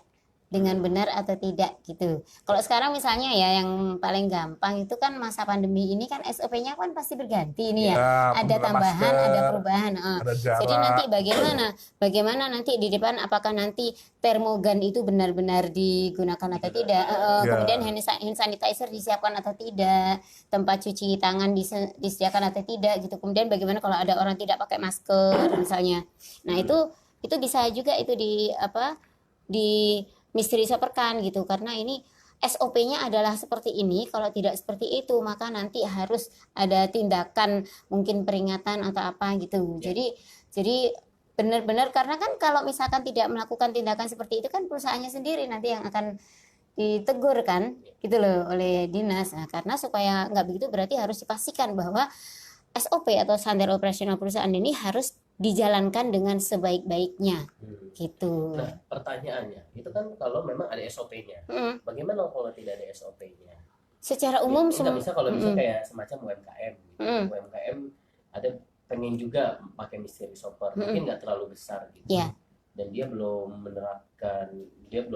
Dengan benar atau tidak gitu. Kalau sekarang misalnya ya yang paling gampang itu kan masa pandemi ini kan SOP-nya kan pasti berganti nih ya. Ada tambahan, masker, ada perubahan. Ada jarak. Jadi nanti bagaimana nanti di depan apakah nanti termogan itu benar-benar digunakan atau tidak. Kemudian hand sanitizer disiapkan atau tidak. Tempat cuci tangan disediakan atau tidak gitu. Kemudian bagaimana kalau ada orang tidak pakai masker misalnya. Nah, itu bisa juga itu di misteri seperkan gitu, karena ini SOP-nya adalah seperti ini, kalau tidak seperti itu maka nanti harus ada tindakan mungkin peringatan atau apa gitu. Jadi benar-benar, karena kan kalau misalkan tidak melakukan tindakan seperti itu kan perusahaannya sendiri nanti yang akan ditegur kan gitu loh oleh dinas. Nah, karena supaya nggak begitu berarti harus dipastikan bahwa SOP atau standar operasional perusahaan ini harus dijalankan dengan sebaik-baiknya gitu. Nah, pertanyaannya, itu kan kalau memang ada SOP-nya, bagaimana kalau tidak ada SOP-nya? Secara umum nggak bisa kalau misalnya kayak semacam UMKM gitu. UMKM ada pengen juga pakai mystery shopper, mungkin nggak terlalu besar gitu. Dan dia belum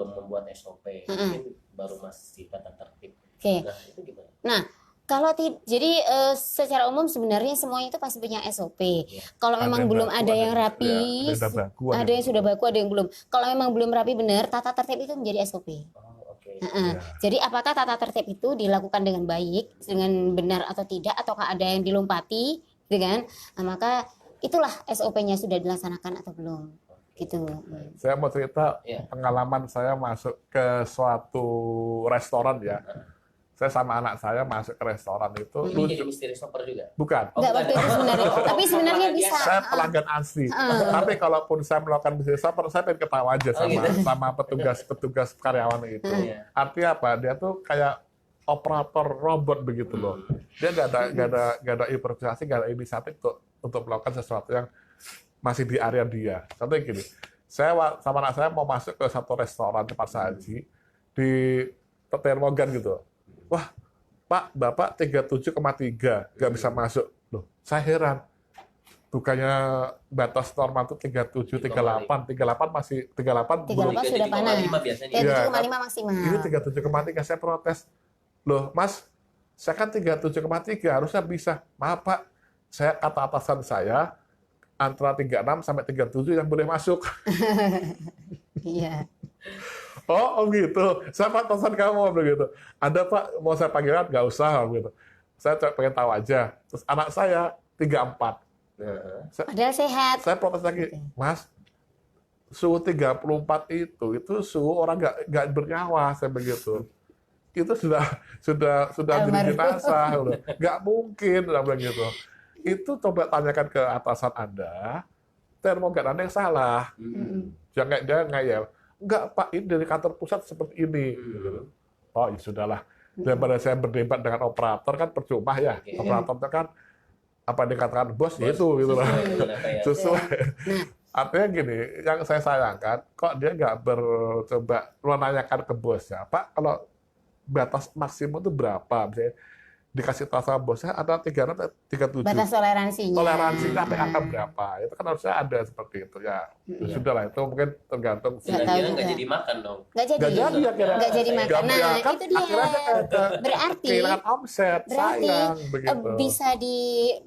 membuat SOP, mungkin baru masih tata tertib. Nah, itu gimana? Nah, jadi secara umum sebenarnya semuanya itu pasti punya SOP. Kalau memang belum ada yang rapi, ada yang sudah baku, ada yang belum. Kalau memang belum rapi benar, tata tertib itu menjadi SOP. Jadi apakah tata tertib itu dilakukan dengan baik, dengan benar atau tidak, ataukah ada yang dilompati, gitu kan? Nah, maka itulah SOP-nya sudah dilaksanakan atau belum, gitu. Saya mau cerita pengalaman saya masuk ke suatu restoran ya. Saya sama anak saya masuk ke restoran itu. Ini jadi mystery shopper juga? Bukan. Enggak waktu itu sebenarnya. Tapi sebenarnya bisa. Saya pelanggan asli. Tapi kalaupun saya melakukan mystery shopper, saya pengen ketawa aja sama petugas karyawan itu. Artinya apa? Dia tuh kayak operator robot begitu loh. Dia nggak ada improvisasi, nggak ada inisiatif untuk melakukan sesuatu yang masih di area dia. Contohnya gini, saya sama anak saya mau masuk ke satu restoran cepat saji di Termogan gitu. Wah, Pak, Bapak 37,3 nggak bisa masuk. Loh, saya heran. Bukannya batas normal itu 37, 38 masih 38 sudah panas. 37,5 maksimal. Ini 37,3, saya protes. Loh, Mas, saya kan 37,3 harusnya bisa. Maaf, Pak, kata atasan saya, antara 36 sampai 37 yang boleh masuk. Iya. Oh gitu. Siapa pesan kamu begitu? Ada Pak, mau saya panggilan? Nggak usah begitu. Saya cuma pengen tahu aja. Terus anak saya 34. Padahal sehat. Saya protes lagi, Mas, suhu 34 itu suhu orang nggak bernyawa, saya begitu. Itu sudah menjadi jenazah, nggak mungkin, saya begitu. Itu coba tanyakan ke atasan Anda, termogan Anda yang salah. Jangan ngayal. Enggak Pak, ini dari kantor pusat seperti ini. Oh ya sudahlah. Daripada saya berdebat dengan operator kan percuma ya. Operator itu kan apa yang dikatakan bos ya itu gitu loh. Sesuai. Artinya gini, yang saya sayangkan kok dia nggak coba menanyakan ke bosnya, Pak kalau batas maksimum itu berapa? Misalnya dikasih tahu sama bosnya ada 37. Batas toleransinya. Toleransinya sampai angka berapa? Itu kan harusnya ada seperti itu ya. Sudahlah itu mungkin tergantung. Kira-kira nggak jadi makan dong. Nggak jadi. Nggak jadi akhirnya. Nggak jadi makan. Nah, itu dia. Berarti kehilangan omset, Berarti sayang begitu.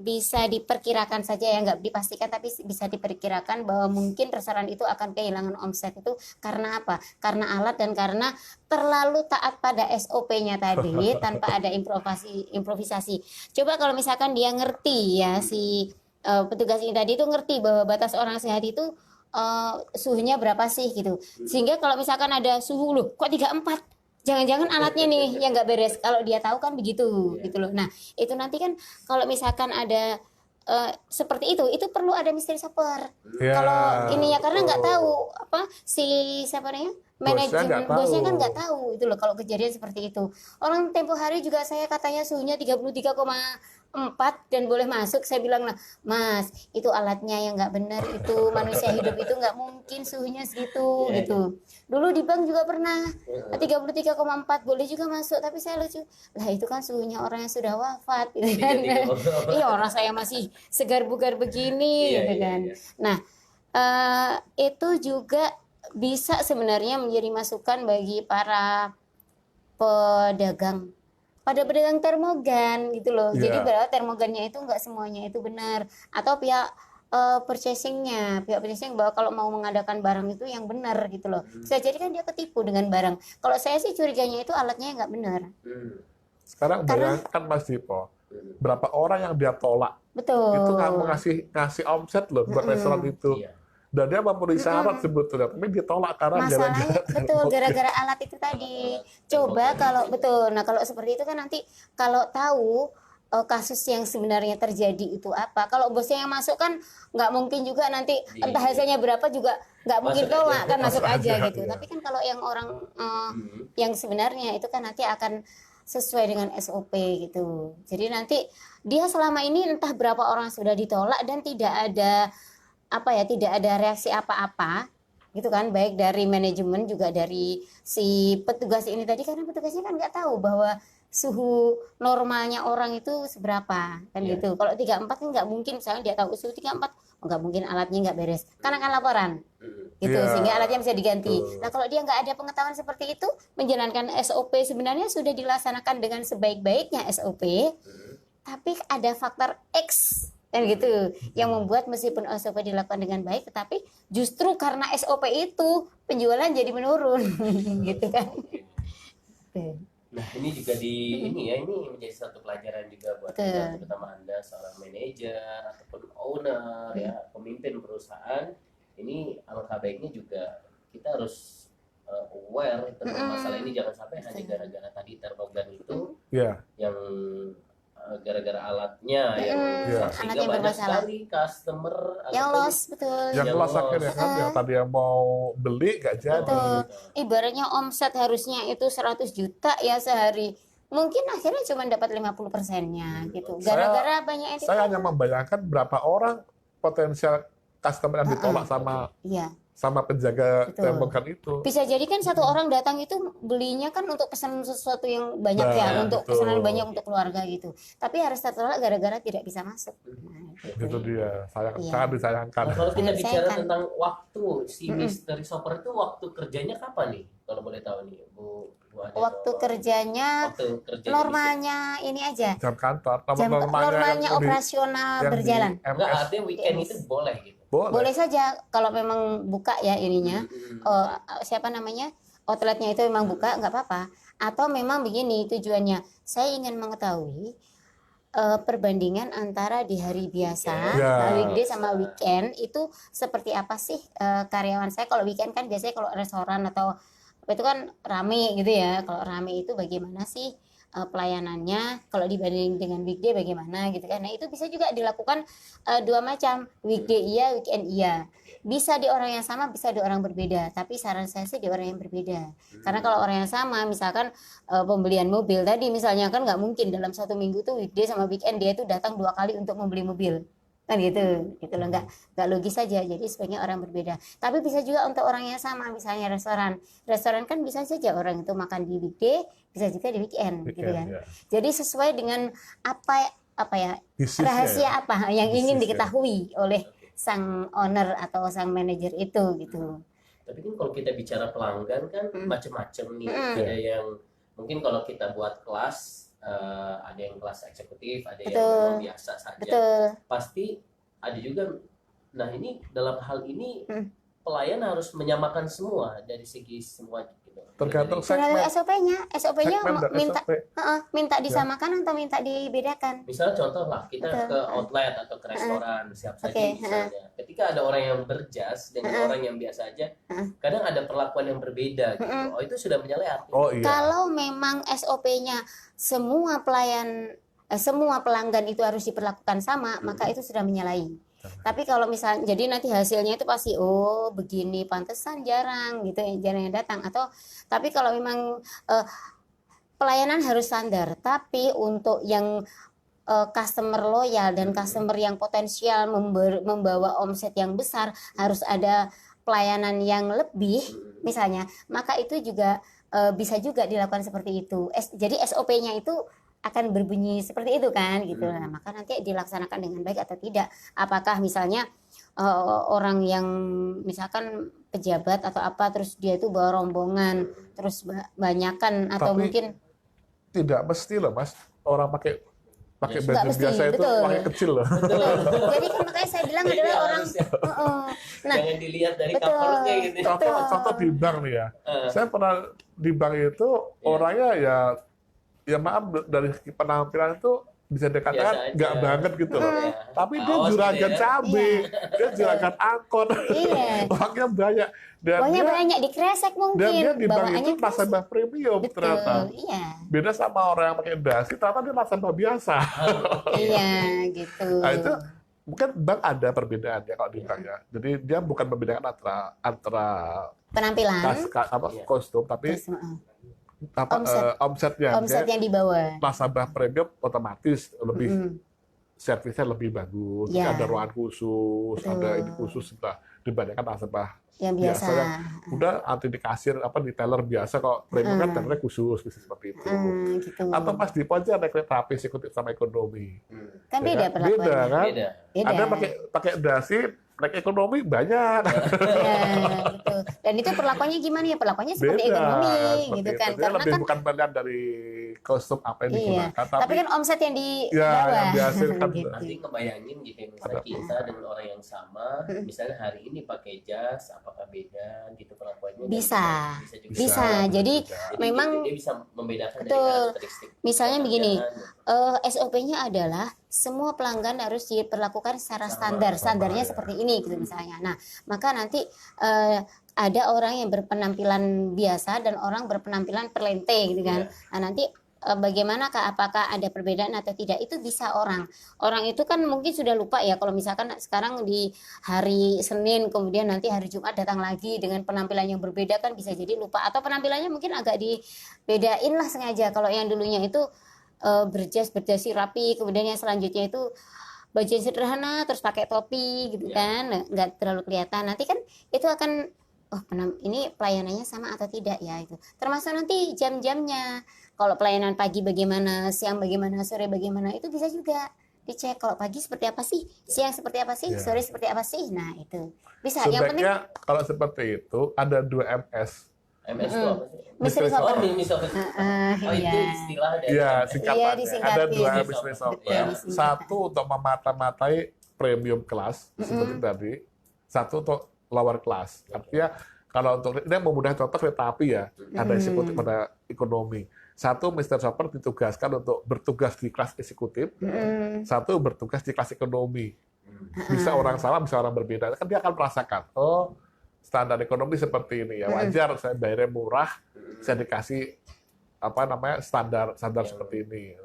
bisa diperkirakan saja ya, nggak dipastikan tapi bisa diperkirakan bahwa mungkin restoran itu akan kehilangan omset itu karena apa? Karena alat dan karena terlalu taat pada SOP-nya tadi tanpa ada improvisasi. Coba kalau misalkan dia ngerti ya si petugas ini tadi itu ngerti bahwa batas orang sehat itu suhunya berapa sih gitu. Sehingga kalau misalkan ada suhu loh kok 34, jangan-jangan alatnya nih yang nggak beres. Kalau dia tahu kan begitu gitu loh. Nah, itu nanti kan kalau misalkan ada seperti itu perlu ada mystery shopper. Kalau ini ya karena nggak tahu apa si siapa namanya manajemen bosnya kan nggak tahu itu loh kalau kejadian seperti itu. Orang tempo hari juga saya katanya suhunya 33,4 dan boleh masuk. Saya bilang lah, Mas, itu alatnya yang nggak benar, itu manusia hidup itu nggak mungkin suhunya segitu gitu. Dulu di bank juga pernah 33,4 boleh juga masuk, tapi saya lucu lah itu kan suhunya orang yang sudah wafat gitu kan. Iya orang saya masih segar bugar begini gitu kan. Nah itu juga bisa sebenarnya menjadi masukan bagi para pedagang termogan gitu loh. Jadi bahwa termogannya itu nggak semuanya itu benar, atau pihak purchasing bahwa kalau mau mengadakan barang itu yang benar gitu loh. Bisa jadi kan dia ketipu dengan barang. Kalau saya sih curiganya itu alatnya nggak benar. Sekarang bayangkan Mas Dipo, berapa orang yang dia tolak. Betul. Itu nggak mau ngasih omset loh buat restoran itu. Dan dia memenuhi syarat sebetulnya, tapi ditolak karena gara-gara alat itu tadi. Coba kalau betul, nah kalau seperti itu kan nanti kalau tahu kasus yang sebenarnya terjadi itu apa, kalau bosnya yang masuk kan nggak mungkin juga nanti entah hasilnya berapa juga nggak mungkin tolak kan masuk aja gitu. Tapi kan kalau yang orang yang sebenarnya itu kan nanti akan sesuai dengan SOP gitu. Jadi nanti dia selama ini entah berapa orang sudah ditolak dan tidak ada tidak ada reaksi apa-apa gitu kan, baik dari manajemen juga dari si petugas ini tadi, karena petugasnya kan nggak tahu bahwa suhu normalnya orang itu seberapa kan gitu. Kalau 34 kan nggak mungkin, misalnya dia tahu suhu 34 nggak mungkin alatnya nggak beres karena kan laporan gitu sehingga alatnya bisa diganti. Nah kalau dia nggak ada pengetahuan seperti itu, menjalankan SOP sebenarnya sudah dilaksanakan dengan sebaik-baiknya SOP, tapi ada faktor X dan gitu yang membuat meskipun SOP dilakukan dengan baik, tetapi justru karena SOP itu penjualan jadi menurun gitu kan. Nah ini juga ini menjadi satu pelajaran juga buat kita, terutama Anda seorang manajer ataupun owner ya, pemimpin perusahaan. Ini alangkah baiknya juga kita harus aware tentang masalah ini, jangan sampai hanya gara-gara tadi termogan itu yang gara-gara alatnya yang sehingga banyak sekali customer yang loss, yang loss akhirnya kan, yang tadi yang mau beli nggak jadi. Ibaratnya omset harusnya itu 100 juta ya sehari, mungkin akhirnya cuma dapat 50%-nya gitu, gara-gara banyak yang saya hanya membayangkan berapa orang potensial customer yang ditolak sama penjaga termogan itu. Bisa jadi kan satu orang datang itu belinya kan untuk pesanan sesuatu yang banyak untuk pesanan banyak untuk keluarga gitu. Tapi harus tertolak gara-gara tidak bisa masuk. Nah, itu dia, sangat disayangkan. Kalau kita bicara tentang waktu, si mystery shopper itu waktu kerjanya kapan nih? kalau boleh tahu nih Bu Ade, Waktu kerjanya waktu kerja di normalnya ini aja. Jam kantor, Jam normalnya yang operasional yang berjalan. di enggak, MS artinya weekend itu boleh gitu. Boleh saja kalau memang buka ya ininya. Hmm. Oh, siapa namanya? Outletnya itu memang buka, nggak apa-apa. Atau memang begini tujuannya. Saya ingin mengetahui perbandingan antara di hari biasa, Ya. weekday sama weekend itu seperti apa sih karyawan saya. Kalau weekend kan biasanya kalau restoran atau apa itu kan rame gitu ya. Kalau rame itu bagaimana sih pelayanannya? Kalau dibanding dengan weekday bagaimana gitu kan? Nah itu bisa juga dilakukan dua macam, weekday iya, weekend iya. Bisa di orang yang sama, bisa di orang berbeda. Tapi saran saya sih di orang yang berbeda. Karena kalau orang yang sama, misalkan pembelian mobil tadi misalnya kan nggak mungkin dalam satu minggu tuh weekday sama weekend dia itu datang 2 kali untuk membeli mobil kan gitu loh, nggak logis saja. Jadi sebaiknya orang berbeda. Tapi bisa juga untuk orang yang sama, misalnya restoran kan bisa saja orang itu makan di weekday, bisa juga di weekend gitu kan. ya. Jadi sesuai dengan apa ya Bisnisnya rahasia ya. apa yang ingin Bisnisnya. diketahui oleh sang owner atau sang manajer itu gitu. Tapi kan kalau kita bicara pelanggan kan macam-macam nih. Ada yang mungkin kalau kita buat kelas, ada yang kelas eksekutif, ada yang memang biasa saja. Betul. Pasti ada juga. Nah ini dalam hal ini pelayan harus menyamakan semua dari segi semua gitu. Tergantung Melalui segmen. SOP-nya Segmen dan minta SOP. minta disamakan atau minta dibedakan. Misalnya contoh lah kita Betul. ke outlet atau ke restoran siap saji Oke, misalnya. Ketika ada orang yang berjas dengan orang yang biasa aja, kadang ada perlakuan yang berbeda gitu. Oh itu sudah menyalahi arti. Oh iya. Kalau memang SOP-nya semua semua pelanggan itu harus diperlakukan sama, maka itu sudah menyalahi. Tapi kalau misalnya jadi nanti hasilnya itu pasti oh begini pantesan jarang gitu jarang yang datang atau tapi kalau memang pelayanan harus standar, tapi untuk yang customer loyal dan customer yang potensial membawa omset yang besar harus ada pelayanan yang lebih misalnya, maka itu juga bisa juga dilakukan seperti itu. Jadi SOP-nya itu akan berbunyi seperti itu kan gitu. Nah, maka nanti dilaksanakan dengan baik atau tidak. Apakah misalnya orang yang misalkan pejabat atau apa terus dia itu bawa rombongan terus banyakan atau Tapi mungkin tidak mesti loh Mas, orang pakai Yes. baju Nggak mesti, biasa itu betul. pakai kecil loh. jadi kan makanya saya bilang adalah Iya, orang harusnya. nah Jangan dilihat dari betul. covernya gitu. Contoh di bank nih ya. Saya pernah di bank itu orangnya ya maaf dari segi penampilan itu bisa Biasa dikatakan aja. nggak banget gitu loh. Iya. Tapi dia Awas juragan gitu ya. cabe, dia juragan angkot, Iya. uangnya banyak. Dan pokoknya dia, banyak dikresek dan mungkin dia di bank itu kresek. nasabah premium Betul, ternyata. iya. Beda sama orang yang pakai dasi, ternyata dia nasabah biasa. Iya, gitu. Nah itu mungkin bank ada perbedaannya kalau di bank ya. Jadi dia bukan membedakan antara Penampilan, kostum, tapi terus, omsetnya. omset Dia yang dibawa. nasabah premium otomatis lebih servisnya lebih bagus, Ya. ada ruangan khusus, Betul. ada ini khusus lah dibandingkan nasabah Yang biasa. yang udah anti di kasir di teller biasa kok premium kan tellernya khusus bisa seperti itu. Gitu. Atau pas di pos aja naik kereta api eksekutif sama ekonomi. Kan Ya beda kan? perlakuannya. Beda kan? Beda. Beda. Ada pakai dasi naik ekonomi banyak. Ya, gitu. Dan itu perlakuannya gimana ya? Perlakuannya seperti ekonomi, seperti gitu itu. kan? Dia Karena lebih kan bukan melihat dari kostum apa yang iya. digunakan, Tapi kan omset yang ya dibawa. yang dihasilkan. Gitu. Nanti ngebayangin gitu ya, misalnya kita dengan orang yang sama, misalnya hari ini pakai jas, apakah beda gitu perlakuannya? Bisa. Bisa juga. Bisa. Jadi memang dia bisa membedakan dari Betul. karakteristik. misalnya begini, pekerjaan. SOP-nya adalah semua pelanggan harus diperlakukan secara standarnya seperti ini gitu misalnya. Nah, maka nanti ada orang yang berpenampilan biasa dan orang berpenampilan perlente gitu kan. Nah, nanti bagaimanakah apakah ada perbedaan atau tidak itu bisa orang itu kan mungkin sudah lupa ya kalau misalkan sekarang di hari Senin kemudian nanti hari Jumat datang lagi dengan penampilan yang berbeda kan bisa jadi lupa atau penampilannya mungkin agak dibedain lah sengaja. Kalau yang dulunya itu berdasi rapi kemudian yang selanjutnya itu baju yang sederhana terus pakai topi gitu kan nggak terlalu kelihatan nanti kan itu akan ini pelayanannya sama atau tidak ya itu termasuk nanti jam-jamnya kalau pelayanan pagi bagaimana siang bagaimana sore bagaimana itu bisa juga dicek kalau pagi seperti apa sih siang seperti apa sih sore seperti apa sih nah itu bisa yang penting Sebaiknya kalau seperti itu ada 2 MS. MS itu apa sih? Mystery Mystery shopper. Oh, mini shopper. Oh, itu Iya. istilah dari Iya, MS. Iya, singkatannya. disingkatin. Ada dua Betul, business shopper. disingkatin. Satu untuk memata-matai premium kelas seperti tadi. Satu untuk lower class. Artinya kalau untuk ini memudahkan contoh kereta api ya, ada eksekutif, ada ekonomi. Satu Mr. Shopper ditugaskan untuk bertugas di kelas eksekutif, satu bertugas di kelas ekonomi. Bisa orang sama, bisa orang berbeda. Kan dia akan merasakan, oh standar ekonomi seperti ini ya, wajar saya bayarnya murah, saya dikasih standar seperti ini.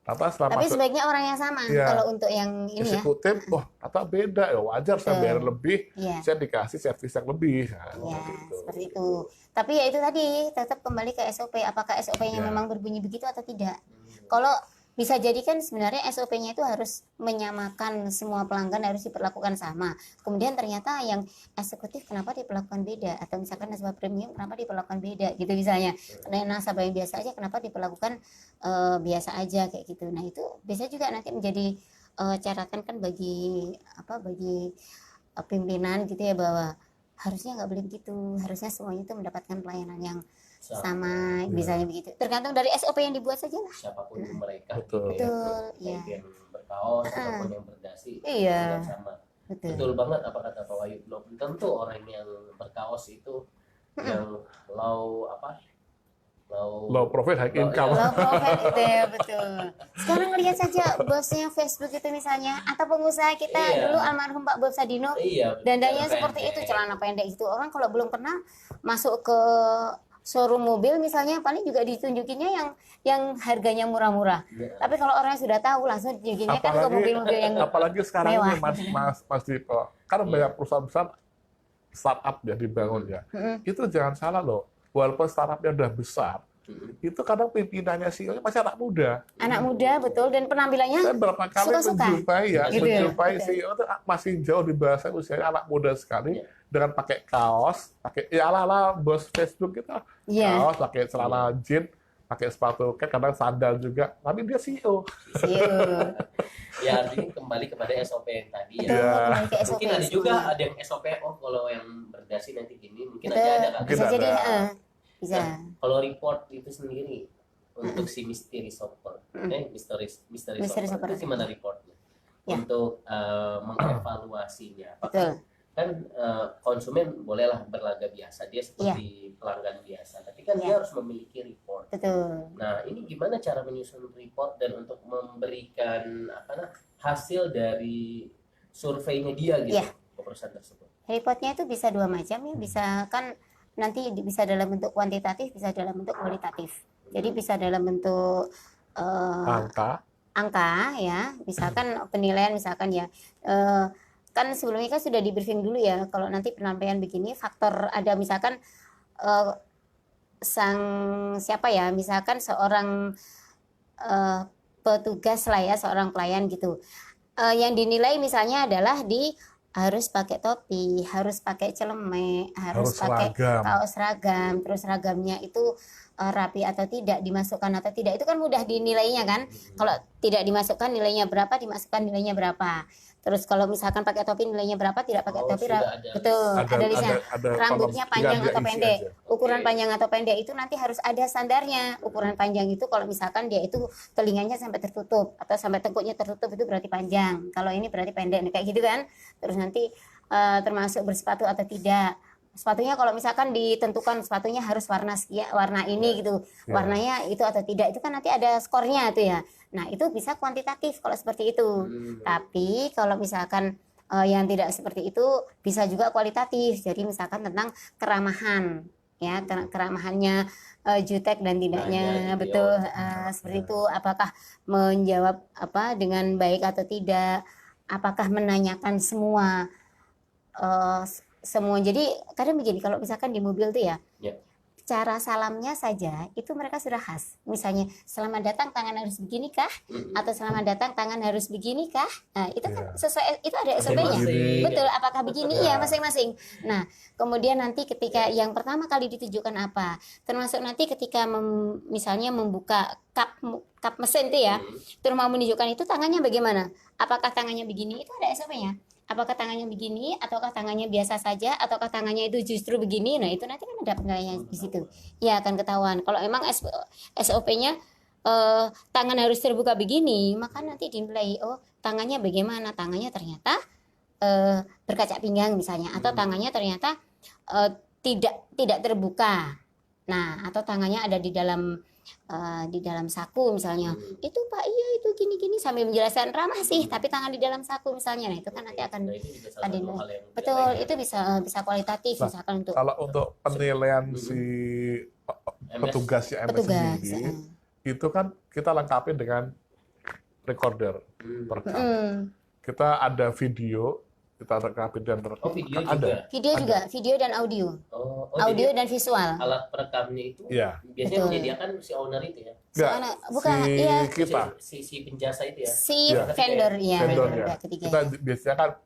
Setelah Tapi masuk sebaiknya orang yang sama Iya. kalau untuk yang ini ya. eksekutif, ternyata beda ya, wajar saya Betul. bayar lebih, Iya. saya dikasih servis yang lebih. Nah, Ya, gitu. seperti itu. Tapi ya itu tadi tetap kembali ke SOP. Apakah SOP-nya Ya. memang berbunyi begitu atau tidak? Kalau bisa jadi kan sebenarnya SOP-nya itu harus menyamakan, semua pelanggan harus diperlakukan sama. Kemudian ternyata yang eksekutif kenapa diperlakukan beda, atau misalkan nasabah premium kenapa diperlakukan beda gitu misalnya. Nah, nasabah yang biasa aja kenapa diperlakukan biasa aja kayak gitu. Nah, itu bisa juga nanti menjadi catatan kan bagi pimpinan gitu ya, bahwa harusnya nggak boleh begitu, harusnya semuanya itu mendapatkan pelayanan yang sama, misalnya begitu. Tergantung dari SOP yang dibuat saja lah. Siapapun itu mereka. Betul. gitu ya. Betul, iya. Baik yang berkaos ataupun yang berdasi. Iya. dengan sama. Betul. Betul banget apa kata Pak Wahyu. Belum tentu orang yang berkaos itu yang low Low profit, high income. Low profit itu ya, betul. Sekarang lihat saja bosnya Facebook itu misalnya, atau pengusaha kita Iya. dulu almarhum Pak Bob Sadino, Iya. dandanya celana seperti pendek. itu, celana pendek itu. Orang kalau belum pernah masuk ke showroom mobil misalnya, paling juga ditunjukinnya yang harganya murah-murah. Iya. Tapi kalau orang yang sudah tahu langsung ditunjukinnya kan ke mobil-mobil yang apalagi sekarang mewah. ini Mas Dipo, kan banyak perusahaan besar startup ya dibangun ya. Itu jangan salah loh, walaupun startupnya udah besar, itu kadang pimpinannya CEO-nya masih anak muda. anak muda, betul, dan penampilannya Saya berapa kali suka-suka. menjumpai Gitu ya, menjumpai betul. CEO itu masih jauh di bawah saya, usianya anak muda sekali, Iya. dengan pakai kaos, pakai ya ala-ala bos Facebook gitu, Iya. kaos, pakai celana jeans, pakai sepatu kets, kadang sandal juga, tapi dia CEO. Iya. Ya artinya kembali kepada SOP yang tadi Betul, ya. kembali ke SOP Mungkin ada juga semuanya. ada yang SOP, oh kalau yang berdasi nanti gini, mungkin Betul, aja ada kan. Mungkin bisa ada. jadi bisa. Kalau report itu sendiri untuk si mystery shopper, mystery Mystery shopper shopper. itu gimana reportnya? Ya. Untuk mengevaluasinya, Betul. kan konsumen bolehlah berlaga biasa, dia seperti pelanggan biasa, tapi kan dia Iya. harus memiliki report. Betul. Nah, ini gimana cara menyusun report dan untuk memberikan hasil dari surveinya dia gitu Iya. ke perusahaan tersebut. Reportnya itu bisa dua macam ya, bisa kan nanti bisa dalam bentuk kuantitatif, bisa dalam bentuk kualitatif. Jadi bisa dalam bentuk angka ya, misalkan penilaian misalkan ya, kan sebelumnya kan sudah di briefing dulu ya, kalau nanti penyampaian begini faktor ada misalkan misalkan seorang petugas lah ya, seorang pelayan gitu, yang dinilai misalnya adalah harus pakai topi, harus pakai celemek, harus pakai seragam. kaos seragam, terus seragamnya itu rapi atau tidak, dimasukkan atau tidak, itu kan mudah dinilainya kan. Kalau tidak dimasukkan nilainya berapa, dimasukkan nilainya berapa. Terus kalau misalkan pakai topi nilainya berapa, tidak pakai topi sudah ada betul, ada listnya. ada Rambutnya kolom, panjang tinggal atau dia isi pendek, aja. ukuran panjang atau pendek itu nanti harus ada standarnya. Ukuran panjang itu kalau misalkan dia itu telinganya sampai tertutup atau sampai tengkuknya tertutup, itu berarti panjang. Kalau ini berarti pendek, kayak gitu kan. Terus nanti termasuk bersepatu atau tidak. Sepatunya kalau misalkan ditentukan sepatunya harus warna warna ini gitu, warnanya itu atau tidak, itu kan nanti ada skornya tuh ya. Nah itu bisa kuantitatif kalau seperti itu. Tapi kalau misalkan yang tidak seperti itu bisa juga kualitatif. Jadi misalkan tentang keramahan ya, keramahannya jutek dan tidaknya, betul seperti itu. Apakah menjawab dengan baik atau tidak? Apakah menanyakan semua? Jadi kadang begini, kalau misalkan di mobil tuh ya, cara salamnya saja itu mereka sudah khas. Misalnya selamat datang tangan harus begini kah, atau selamat datang tangan harus begini kah. Nah itu kan sesuai, itu ada SOP-nya, betul. Apakah begini? Ya masing-masing. Nah kemudian nanti ketika yang pertama kali ditujukan apa, termasuk nanti ketika misalnya membuka kap mesin itu ya, terus mau menunjukkan itu tangannya bagaimana, apakah tangannya begini, itu ada SOP-nya. apakah tangannya begini, ataukah tangannya biasa saja, ataukah tangannya itu justru begini. Nah itu nanti kan ada penilaiannya di situ, ya akan ketahuan. Kalau emang SOP-nya tangan harus terbuka begini, maka nanti dinilai, oh tangannya bagaimana, tangannya ternyata berkaca pinggang misalnya, atau tangannya ternyata tidak terbuka. Nah, atau tangannya ada di dalam saku misalnya. Itu Pak, iya itu gini-gini sambil menjelaskan ramah sih, tapi tangan di dalam saku misalnya. Nah, itu kan nanti akan Nah, itu juga salah satu hal yang betul, dinilai. itu bisa kualitatif Nah, misalkan untuk Kalau untuk penilaian si petugasnya MS petugas. sendiri, itu kan kita lengkapi dengan recorder perekam. Kita ada video, kita lengkapi dan Oh, video ada. juga. Video juga, video dan audio. Audio Jadi dan visual. alat perekamnya itu Iya. biasanya Betul. menyediakan si owner itu ya. Enggak, Bukan, si iya. kita. Si penjasa itu ya. Si Iya. vendor ya, Vendornya. vendor ketiga. Kita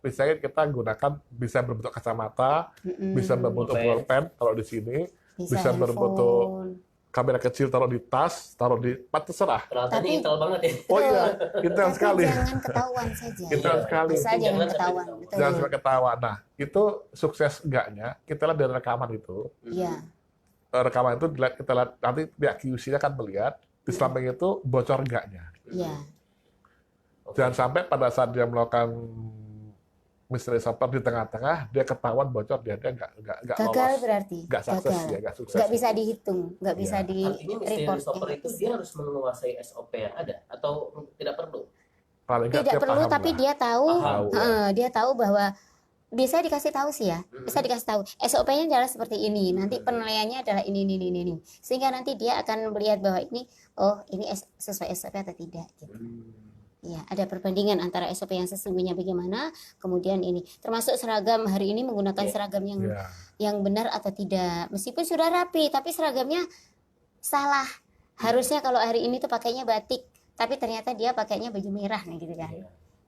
biasanya kita gunakan bisa berbentuk kacamata, bisa berbentuk Pulpen. pulpen kalau di sini, bisa berbentuk handphone. kamera kecil taruh di tas, taruh di terserah. Peralatannya Tapi- intel banget ya. Oh iya, intel Tapi sekali. jangan ketahuan saja. Intel Iya. sekali. Bisa Jangan jangan sampai ketahuan. ketahuan. Betul. Jangan sampai ketahuan. Nah, itu sukses enggaknya kita lihat dari rekaman itu. Iya. Rekaman itu kita lihat nanti pihak QC-nya akan melihat di samping itu bocor enggaknya. Iya. Jangan sampai pada saat dia melakukan mystery shopper di tengah-tengah dia ketahuan bocor, dia enggak Gagal lolos. berarti. Enggak sukses Gagal. ya, enggak sukses. Nggak bisa dihitung, nggak bisa Iya. di Artinya mystery report. shopper itu dia harus menguasai SOP yang ada atau tidak perlu. Paling enggak Tidak dia perlu, paham tapi lah. dia tahu, Paham. dia tahu bahwa bisa dikasih tahu sih ya, bisa dikasih tahu SOP-nya adalah seperti ini, nanti penilaiannya adalah ini, sehingga nanti dia akan melihat bahwa ini, oh ini sesuai SOP atau tidak. Gitu. Ya, ada perbandingan antara SOP yang sesungguhnya bagaimana, kemudian ini termasuk seragam hari ini menggunakan seragam Iya. yang benar atau tidak, meskipun sudah rapi tapi seragamnya salah. Harusnya kalau hari ini tuh pakainya batik, tapi ternyata dia pakainya baju merah nih gitu kan.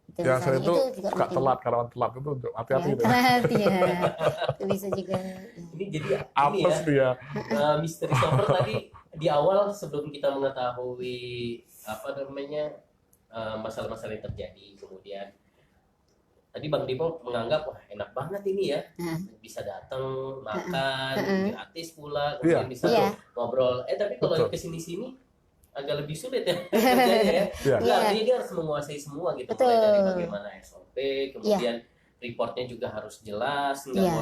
Itu Yang misalnya, saya itu juga suka penting. telat, karyawan telat itu hati-hati Ya, gitu. telat ya. Itu bisa juga. Ya. Ini jadi ini Apes ya. dia. Mystery shopper tadi di awal sebelum kita mengetahui apa namanya masalah-masalah yang terjadi, kemudian tadi Bang Dipo menganggap wah enak banget ini ya, bisa datang makan gratis pula, kemudian Iya, bisa Iya. ngobrol. Tapi kalau Betul. kesini-sini agak lebih sulit ya kerjanya ya. Iya. Nggak, artinya dia harus menguasai semua gitu, Betul. mulai dari bagaimana SOP, kemudian reportnya juga harus jelas, Iya.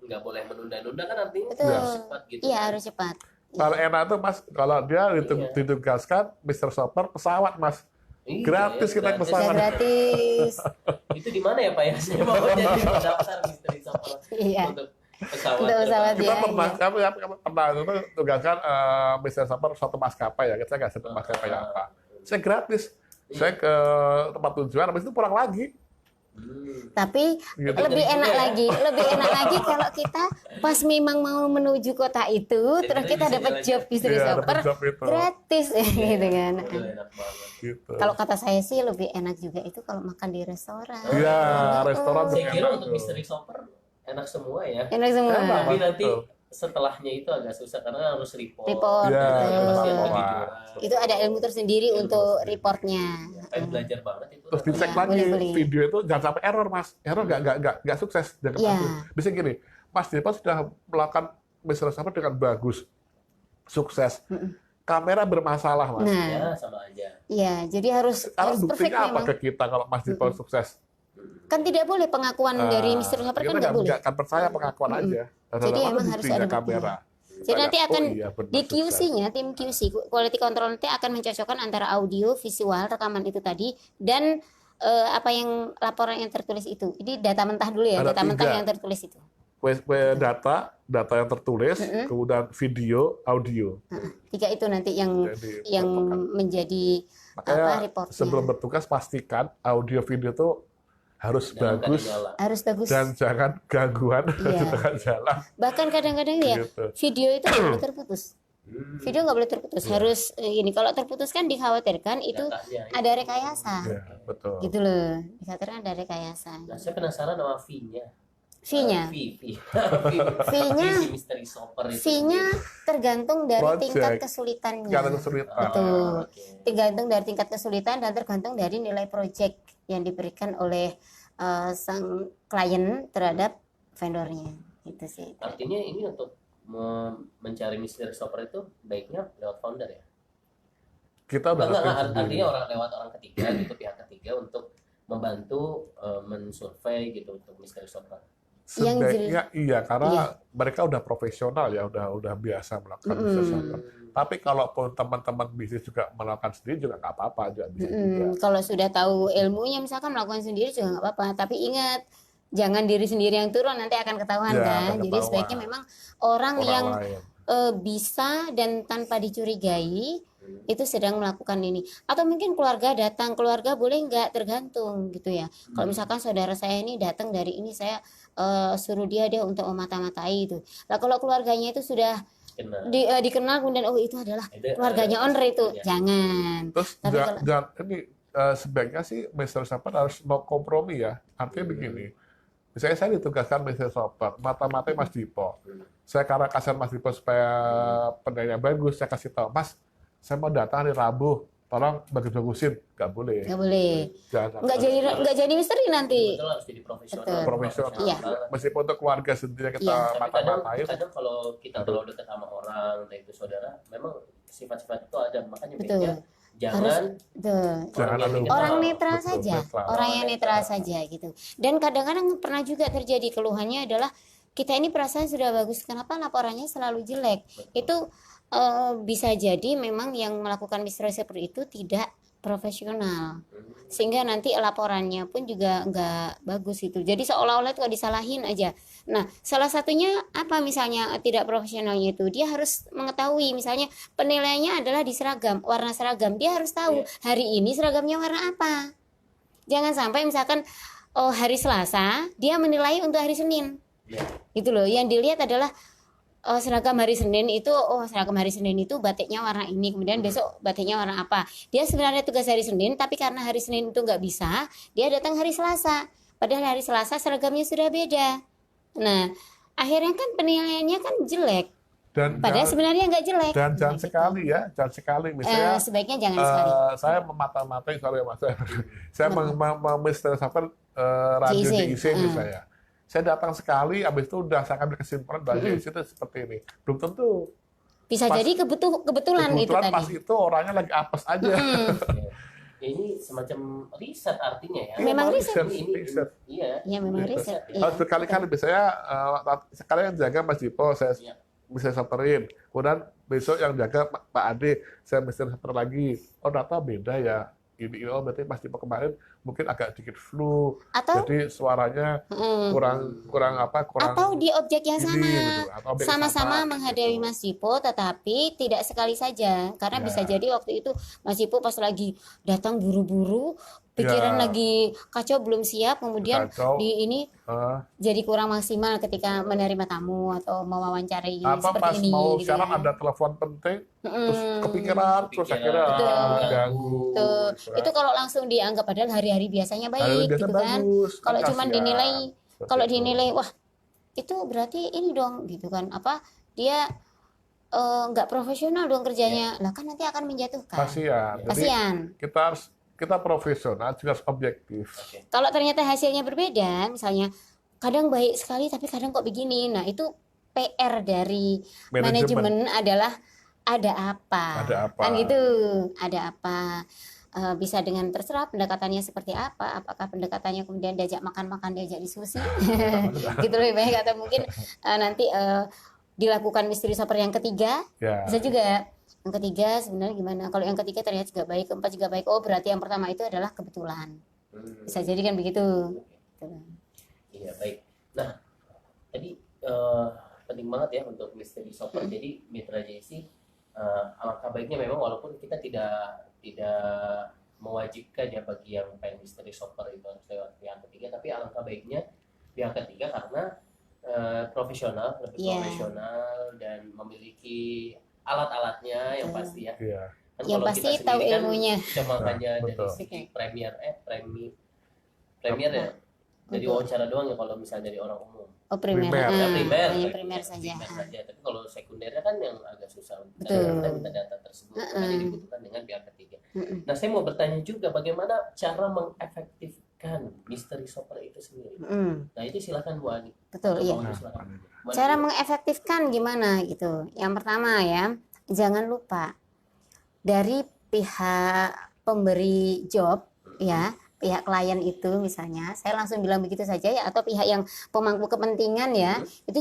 nggak boleh menunda-nunda kan, artinya Betul. harus cepat gitu. Iya, kan. harus cepat. Kalau enak tuh Mas, kalau dia Iya. ditugaskan Mr. Shopper pesawat Mas. Iya, Gratis kita gratis. pesawat. Ya gratis. Itu di mana ya Pak ya? Saya mau jadi daftar mystery shopper Iya. untuk pesawat. Untuk pesawat, terbang. Kita Iya, pernah, iya. kami pernah itu tugaskan Mr. Shopper suatu maskapai ya. Kita nggak sebut maskapai apa. Saya gratis. Saya ke tempat tujuan, habis itu pulang lagi. Tapi Gitu. lebih Jadi enak juga ya. lagi kalau kita pas memang mau menuju kota itu, terus kita bisa dapat jalan-jalan. job mystery Iya, shopper dapat job itu. gratis gitu kan. Itu enak banget. Gitu. Kalau kata saya sih lebih enak juga itu kalau makan di restoran. Iya, restoran Saya juga kira enak untuk tuh. mystery shopper enak semua ya. Enak semua. Enak. Tapi nanti Betul. setelahnya itu agak susah karena harus report. Report, Iya, betul. Pasti ada Wah. kejujuran. Itu ada ilmu tersendiri untuk reportnya. Pengen belajar banget itu. Terus dicek Iya, lagi boleh. video itu jangan sampai error Mas. Error nggak sukses. Jangan Iya. bagus. Bisa gini, Mas Dipo sudah melakukan Mr. Shopper dengan bagus, sukses. Kamera bermasalah Mas. Nah, Ya sama aja. ya jadi harus Sekarang perfect buktinya apa memang. ke kita kalau Mas Dipo sukses? Kan tidak boleh pengakuan dari Ah, mystery shopper kan kita nggak boleh. nggak akan percaya pengakuan aja. Jadi Ada emang harus buktinya ada buktinya. kamera. Jadi nanti akan Oh iya, benar, di sukses. QC-nya, tim QC, quality control nanti akan mencocokkan antara audio, visual, rekaman itu tadi, dan apa yang laporan yang tertulis itu. Ini data mentah dulu ya, Ada data mentah 3. yang tertulis itu. Data yang tertulis, kemudian video, audio. 3 itu nanti yang Jadi, yang patokan. menjadi Makanya reportnya. sebelum bertugas pastikan audio video itu harus Dalam bagus keadaan nyala. harus bagus. dan jangan gangguan Iya. di tengah jalan. Bahkan kadang-kadang ya Gitu. video itu nggak boleh terputus. Video nggak boleh terputus, Iya. harus ini. Kalau terputus kan dikhawatirkan itu Datanya. ada rekayasa, Ya, betul. gitu loh. Dikhawatirkan ada rekayasa. Nah, saya penasaran sama fee-nya. Fee-nya, Iya. Si mystery shopper itu. fee-nya tergantung dari Project. tingkat kesulitannya. Jangan kesulitan. Betul. Oke. Tergantung dari tingkat kesulitan dan tergantung dari nilai project yang diberikan oleh sang klien terhadap vendornya gitu sih. Artinya ini untuk mencari mystery shopper itu baiknya lewat founder ya? Kita udah Enggak, ngerti artinya sendiri. lewat orang ketiga gitu, pihak ketiga untuk membantu mensurvei gitu untuk mystery shopper. Yang Sebaiknya iya, karena Iya. mereka udah profesional ya, udah biasa melakukan business shopper. Tapi kalaupun teman-teman bisnis juga melakukan sendiri juga nggak apa-apa, juga bisa juga. Kalau sudah tahu ilmunya misalkan melakukan sendiri juga nggak apa-apa. Tapi ingat, jangan diri sendiri yang turun, nanti akan ketahuan Ya, kan. akan Jadi ketahuan. sebaiknya memang orang Orang yang lain. bisa dan tanpa dicurigai itu sedang melakukan ini. Atau mungkin keluarga datang, keluarga boleh nggak, tergantung gitu ya. Kalau misalkan saudara saya ini datang dari ini, saya suruh dia untuk memata-matai itu. Lah kalau keluarganya itu sudah Kenal. dikenal kemudian oh itu adalah Itu keluarganya owner itu, ya. jangan. Terus Tapi kalau ini sebaiknya sih mystery shopper harus no kompromi ya. Artinya begini, misalnya saya ditugaskan mystery shopper, mata-matai Mas Dipo. Saya karena kasihan Mas Dipo supaya penilaiannya bagus, saya kasih tahu, Mas, saya mau datang hari Rabu, tolong bagus-bagusin. Nggak boleh. nggak boleh, Jangan nggak jadi misteri nanti. Betul, harus jadi profesional. Betul. profesional. Iya. Meskipun untuk keluarga sendiri kita Iya. Tapi kadang mata-matain, kalau kita terlalu dekat sama orang, entah itu saudara, memang sifat-sifat itu ada. Makanya Betul. baiknya jangan Betul. jangan yang ada dikenal. Orang netral Betul, saja, netral. orang yang netral saja gitu. Dan kadang-kadang pernah juga terjadi keluhannya adalah kita ini perasaan sudah bagus, kenapa laporannya selalu jelek? Itu bisa jadi memang yang melakukan mystery seperti itu tidak profesional, sehingga nanti laporannya pun juga nggak bagus itu. Jadi seolah-olah itu disalahin aja. Nah, salah satunya apa misalnya tidak profesionalnya itu, dia harus mengetahui misalnya penilaiannya adalah di seragam, warna seragam. Dia harus tahu hari ini seragamnya warna apa. Jangan sampai misalkan hari Selasa dia menilai untuk hari Senin. Ya. Gitu loh. Yang dilihat adalah seragam hari Senin itu, seragam hari Senin itu batiknya warna ini, kemudian besok batiknya warna apa. Dia sebenarnya tugas hari Senin, tapi karena hari Senin itu nggak bisa, dia datang hari Selasa. Padahal hari Selasa seragamnya sudah beda. Nah, akhirnya kan penilaiannya kan jelek. dan Padahal sebenarnya nggak jelek. dan jangan Gitu. sekali ya, jangan sekali. Misalnya Sebaiknya jangan sekali. saya memata-matai, sorry Mas, saya mystery shopper radio JIC. JIC misalnya. Saya datang sekali, habis itu udah saya ambil kesimpulan bahwa JIC itu seperti ini. Belum tentu. Bisa pas- jadi kebetulan itu Kebetulan pas tadi. itu orangnya lagi apes aja. Ya. Ini semacam riset artinya ya. Memang riset. Riset. Iya. Ya memang riset. Harus Iya. berkali-kali. Biasanya sekarang yang jaga Mas Dipo, saya Iya. bisa samperin. Kemudian besok yang jaga Pak Ade, saya mesti samper lagi. Oh, ternyata beda ya. Ini berarti Mas Dipo kemarin mungkin agak sedikit flu. Atau Jadi suaranya kurang atau di objek yang ini, sama, gitu. Atau objek sama-sama sama, menghadapi gitu. Mas Dipo, tetapi tidak sekali saja, karena Ya. bisa jadi waktu itu Mas Dipo pas lagi datang buru-buru, pikiran Ya. lagi kacau, belum siap, kemudian Kacau. di ini Eh, jadi kurang maksimal ketika menerima tamu atau mewawancarai apa seperti pas ini mau gitu siaran ya. ada telepon penting, terus kepikiran, terus akhirnya Betul. ganggu. Tuh, gitu itu kalau langsung dianggap padahal hari-hari biasanya Hari baik biasa gitu kan. bagus, kan Kalau cuman kasihan. dinilai, Seperti kalau itu. dinilai wah itu berarti ini dong gitu kan, apa dia nggak profesional dong kerjanya, lah kan nanti akan menjatuhkan. Kasihan. Jadi Kasihan. kita profesional juga harus objektif. Oke. Kalau ternyata hasilnya berbeda, misalnya kadang baik sekali tapi kadang kok begini, nah itu PR dari manajemen adalah ada apa, Ada apa? kan gitu, ada apa. Bisa dengan terserah pendekatannya seperti apa, apakah pendekatannya kemudian diajak makan-makan, diajak diskusi gitu lebih baik, atau mungkin nanti dilakukan mystery shopper yang ketiga, Ya. bisa juga. Yang ketiga sebenarnya gimana, kalau yang ketiga ternyata juga baik, keempat juga baik, oh berarti yang pertama itu adalah kebetulan, bisa jadi kan begitu. Gitu. Iya, baik. Nah, tadi penting banget ya untuk mystery shopper. Jadi mitra JC alangkah baiknya memang walaupun kita tidak mewajibkan ya bagi yang pengen mystery shopper itu harus lewat pihak ketiga, tapi alangkah baiknya pihak ketiga karena profesional, lebih Iya. profesional dan memiliki alat-alatnya yang pasti ya. Iya. Kan Yang kalau pasti kita tahu sendiri kan ilmunya. cuma hanya dari Betul. segi premier ya. Jadi Betul. wawancara doang ya kalau misalnya dari orang umum. Oh primer, Primer. Ya, primer, hanya primer saja. primer saja. Tapi kalau sekundernya kan yang agak susah untuk Betul. kita minta data tersebut, makanya dibutuhkan dengan pihak ketiga. Mm-mm. Nah, saya mau bertanya juga bagaimana cara mengefektifkan mystery shopper itu itu sendiri. Mm, Nah itu silakan Bu Ani. betul, Atau iya. Bang Andi, silakan. Bu Ani Cara dulu. mengefektifkan gimana gitu. Yang pertama ya, jangan lupa dari pihak pemberi job ya, pihak klien itu misalnya, saya langsung bilang begitu saja ya, atau pihak yang pemangku kepentingan ya, itu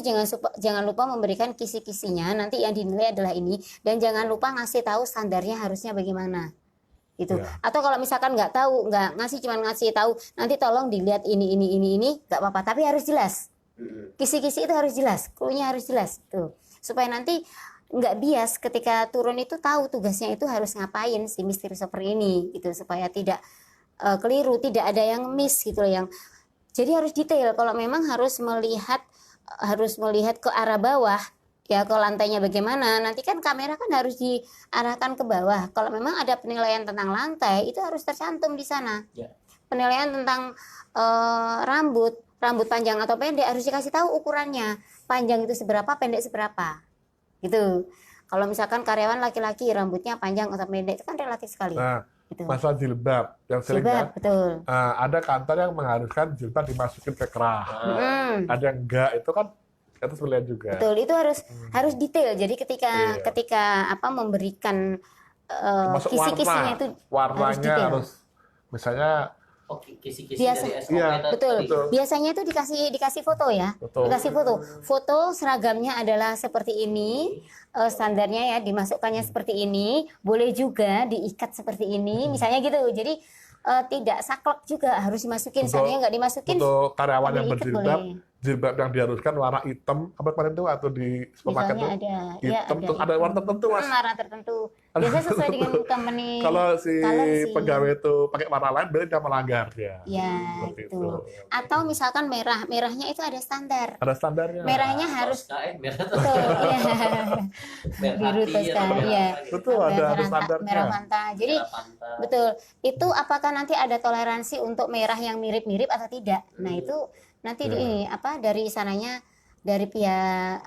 jangan lupa memberikan kisi-kisinya, nanti yang dinilai adalah ini, dan jangan lupa ngasih tahu standarnya harusnya bagaimana gitu. Ya. Atau kalau misalkan nggak tahu, nggak ngasih, cuman ngasih tahu, nanti tolong dilihat ini nggak apa-apa, tapi harus jelas. Kisi-kisi itu harus jelas, clue-nya harus jelas tuh, supaya nanti nggak bias ketika turun itu tahu tugasnya itu harus ngapain si mystery shopper ini gitu, supaya tidak keliru, tidak ada yang miss gitu loh, yang jadi harus detail. Kalau memang harus melihat ke arah bawah ya, ke lantainya bagaimana, nanti kan kamera kan harus diarahkan ke bawah. Kalau memang ada penilaian tentang lantai itu harus tercantum di sana. Ya. Penilaian tentang rambut panjang atau pendek harus dikasih tahu ukurannya, panjang itu seberapa, pendek seberapa gitu. Kalau misalkan karyawan laki-laki rambutnya panjang atau pendek itu kan relatif sekali Nah, gitu. masalah jilbab yang sering Jilbab, kan, betul. ada kantor yang mengharuskan jilbab dimasukin ke kerah. Mm. Ada yang enggak, itu kan kita harus melihat juga. Betul, itu harus detail. Jadi Iya. ketika memberikan Termasuk kisi-kisinya itu warnanya detail. harus misalnya Oke, kisi-kisi Biasa. dari SOP Iya, tadi. betul. Betul. Biasanya itu dikasih foto ya. Betul. Dikasih foto seragamnya adalah seperti ini, standarnya ya dimasukkannya seperti ini, boleh juga diikat seperti ini, misalnya gitu. Jadi tidak saklek juga, harus dimasukin. Untuk- Misalnya nggak dimasukin, untuk karyawan yang diikat berjilbab, boleh. jilbab yang diharuskan warna hitam apa kemarin itu, atau di supermarket Misalnya tuh ada, ya hitam ada tuh ada warna tertentu, Mas. warna tertentu. Biasanya sesuai dengan company Kalau si color sih. pegawai itu pakai warna lain, berarti dia melanggar dia. Ya, Seperti itu. itu. Atau misalkan merahnya itu ada standar. Ada standarnya. Merahnya harus Tosca, merah betul, iya. merah Biru hati, Tosca, atau merah iya. apa gitu. Betul, ada Merah standarnya. merah Fanta. Jadi Merah Fanta. betul. Itu apakah nanti ada toleransi untuk merah yang mirip-mirip atau tidak? Nah, itu nanti dari sananya, dari pihak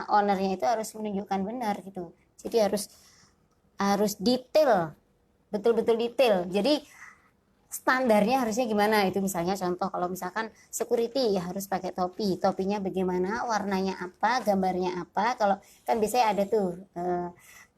ownernya itu harus menunjukkan benar gitu. Jadi harus detail, betul-betul detail. Jadi standarnya harusnya gimana, itu misalnya contoh kalau misalkan security ya harus pakai topinya bagaimana, warnanya apa, gambarnya apa. Kalau kan biasanya ada tuh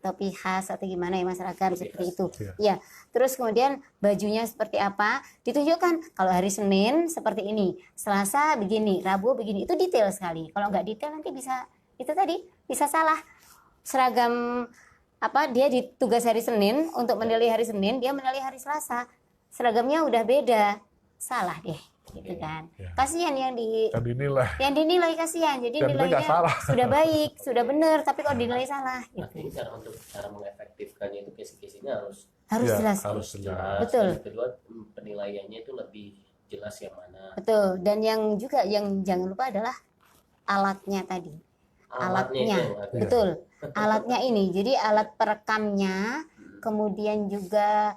topi khas atau gimana ya, masyarakat seperti itu ya. Terus kemudian bajunya seperti apa ditunjukkan, kalau hari Senin seperti ini, Selasa begini, Rabu begini, itu detail sekali. Kalau nggak detail nanti bisa salah seragam. Dia ditugas hari Senin untuk menilai hari Senin, dia menilai hari Selasa, seragamnya udah beda, salah deh gitu kan. Ya. Kasihan yang dinilai kasihan. Jadi Dan itu nggak nilainya salah. sudah baik, sudah benar, tapi kalau dinilai salah Nah, gitu. ini cara mengefektifkannya itu kisi-kisinya harus Harus Ya, jelas. harus jelas. jelas. Betul. Dan kedua, penilaiannya itu lebih jelas yang mana. Betul. Dan yang jangan lupa adalah alatnya tadi. Alatnya itu yang agak- Betul. Alatnya ini. Jadi alat perekamnya, kemudian juga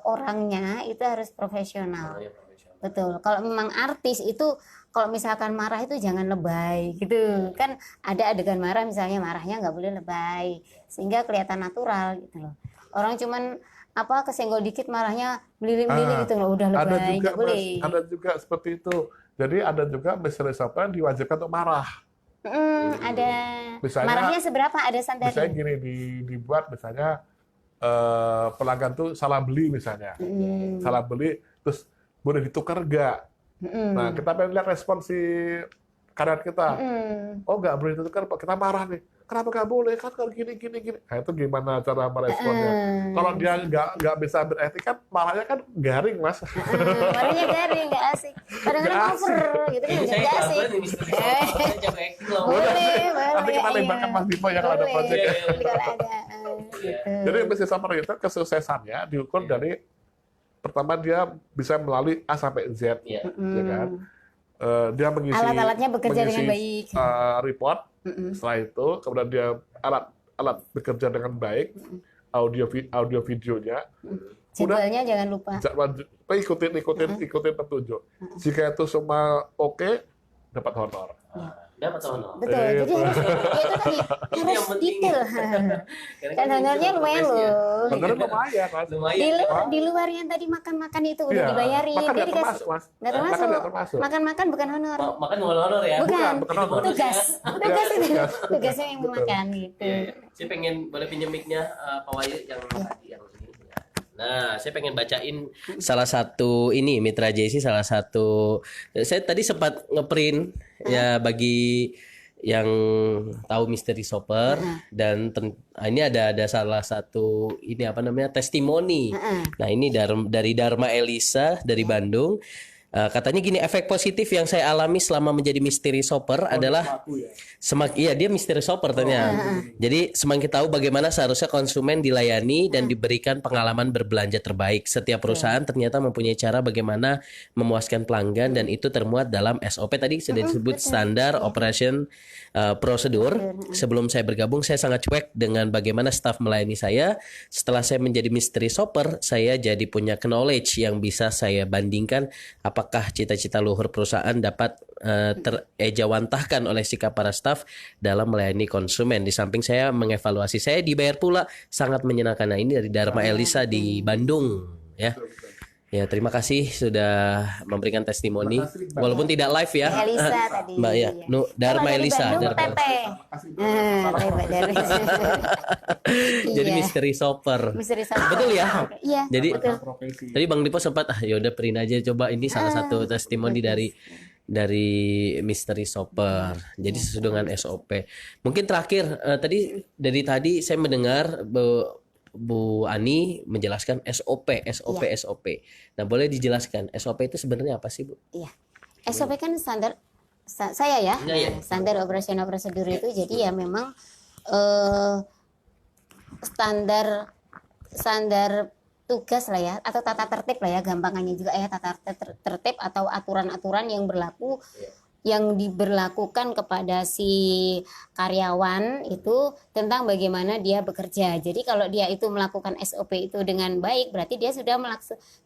orangnya itu harus profesional. orangnya profesional. Betul. Kalau memang artis itu, kalau misalkan marah itu jangan lebay gitu. Kan ada adegan marah, misalnya marahnya nggak boleh lebay, sehingga kelihatan natural gitu loh. Orang cuman kesenggol dikit marahnya melilit-melilit gitu loh, udah Ada lebay, juga, nggak boleh. Mas, ada juga seperti itu. Jadi ada juga mystery shopper yang diwajibkan untuk marah. Ada Misalnya- marahnya seberapa, ada Misalnya standarnya. gini, dibuat misalnya pelanggan tuh salah beli misalnya. Salah beli, terus boleh ditukar nggak? Nah, kita pengen lihat respon si karyawan kita. Oh, nggak boleh ditukar, Pak. Kita marah nih. Kenapa nggak boleh? Kan kalau gini. Nah, itu gimana cara meresponnya? Kalau dia nggak bisa beretika, marahnya kan garing, Mas. Marahnya garing, nggak asik. Kadang-kadang Nggak over gitu kan, Ini saya nggak asik. jagoan ini, Mr. Saya jago acting loh. Boleh. Nanti kita libatkan Mas Dipo ya kalau ada Boleh. project ya. Kalau ada. Gitu. Jadi bisnis shopper itu kesuksesannya diukur dari pertama dia bisa melalui A sampai Z, Iya. ya kan? Dia mengisi Alat-alatnya bekerja dengan baik. Report. Setelah itu kemudian dia alat bekerja dengan baik, audio videonya. Jadwalnya jangan lupa. Ikutin petunjuk. Jika itu semua oke, dapat honor. dapat honor. Betul, jadi harus ya itu tadi Itu yang harus penting. detail. Karena Dan kan ini honornya juga lumayan profesi ya. loh. Beneran lumayan mas. Lumayan. Di luar yang tadi makan-makan itu udah Iya, dibayarin, makan dia nggak dikasih termasuk mas. nggak Makan nggak termasuk. termasuk. Makan-makan bukan honor. Makan bukan honor ya. Bukan, bukan Itu honor. bonus tugas. ya. Tugas itu. tugas. Tugasnya yang Betul. memakan gitu. Iya, iya. Saya pengen boleh pinjam mic-nya Pak Wahyu yang tadi yang ini. Nah, saya pengen bacain salah satu ini Mitra JC, salah satu saya tadi sempat ngeprint ya bagi yang tahu Misteri Shopper dan ini ada salah satu ini apa namanya testimoni. Nah, ini dari Dharma Elisa dari Bandung. Katanya gini, efek positif yang saya alami selama menjadi mystery shopper adalah iya dia mystery shopper ternyata. Jadi semakin tahu bagaimana seharusnya konsumen dilayani dan diberikan pengalaman berbelanja terbaik. Setiap perusahaan ternyata mempunyai cara bagaimana memuaskan pelanggan dan itu termuat dalam SOP tadi sudah disebut standar operation prosedur. Sebelum saya bergabung saya sangat cuek dengan bagaimana staf melayani saya. Setelah saya menjadi mystery shopper, saya jadi punya knowledge yang bisa saya bandingkan apakah cita-cita luhur perusahaan dapat terejawantahkan oleh sikap para staf dalam melayani konsumen. Di samping saya mengevaluasi, saya dibayar pula, sangat menyenangkan. Nah, ini dari Dharma Elisa di Bandung ya. Ya, terima kasih sudah memberikan testimoni walaupun tidak live ya. Elisa tadi. Mbak ya. Dharma Kalau dari Elisa. Bandung, Dharma. Tete. Dari Jadi Iya. mystery shopper. Misteri shopper. Betul ya? Iya. Jadi betul. tadi Bang Dipo sempat yaudah print aja coba ini salah satu testimoni dari mystery shopper. Jadi sesuai dengan SOP. Mungkin terakhir dari tadi saya mendengar Bu Ani menjelaskan SOP. Nah, boleh dijelaskan SOP itu sebenarnya apa sih, Bu? Iya. SOP kan standar saya ya. Iya. Standar operasional prosedur itu jadi ya memang standar tugas lah ya atau tata tertib lah ya gampangannya juga ya tata tertib atau aturan-aturan yang berlaku yang diberlakukan kepada si karyawan itu tentang bagaimana dia bekerja. Jadi kalau dia itu melakukan SOP itu dengan baik, berarti dia sudah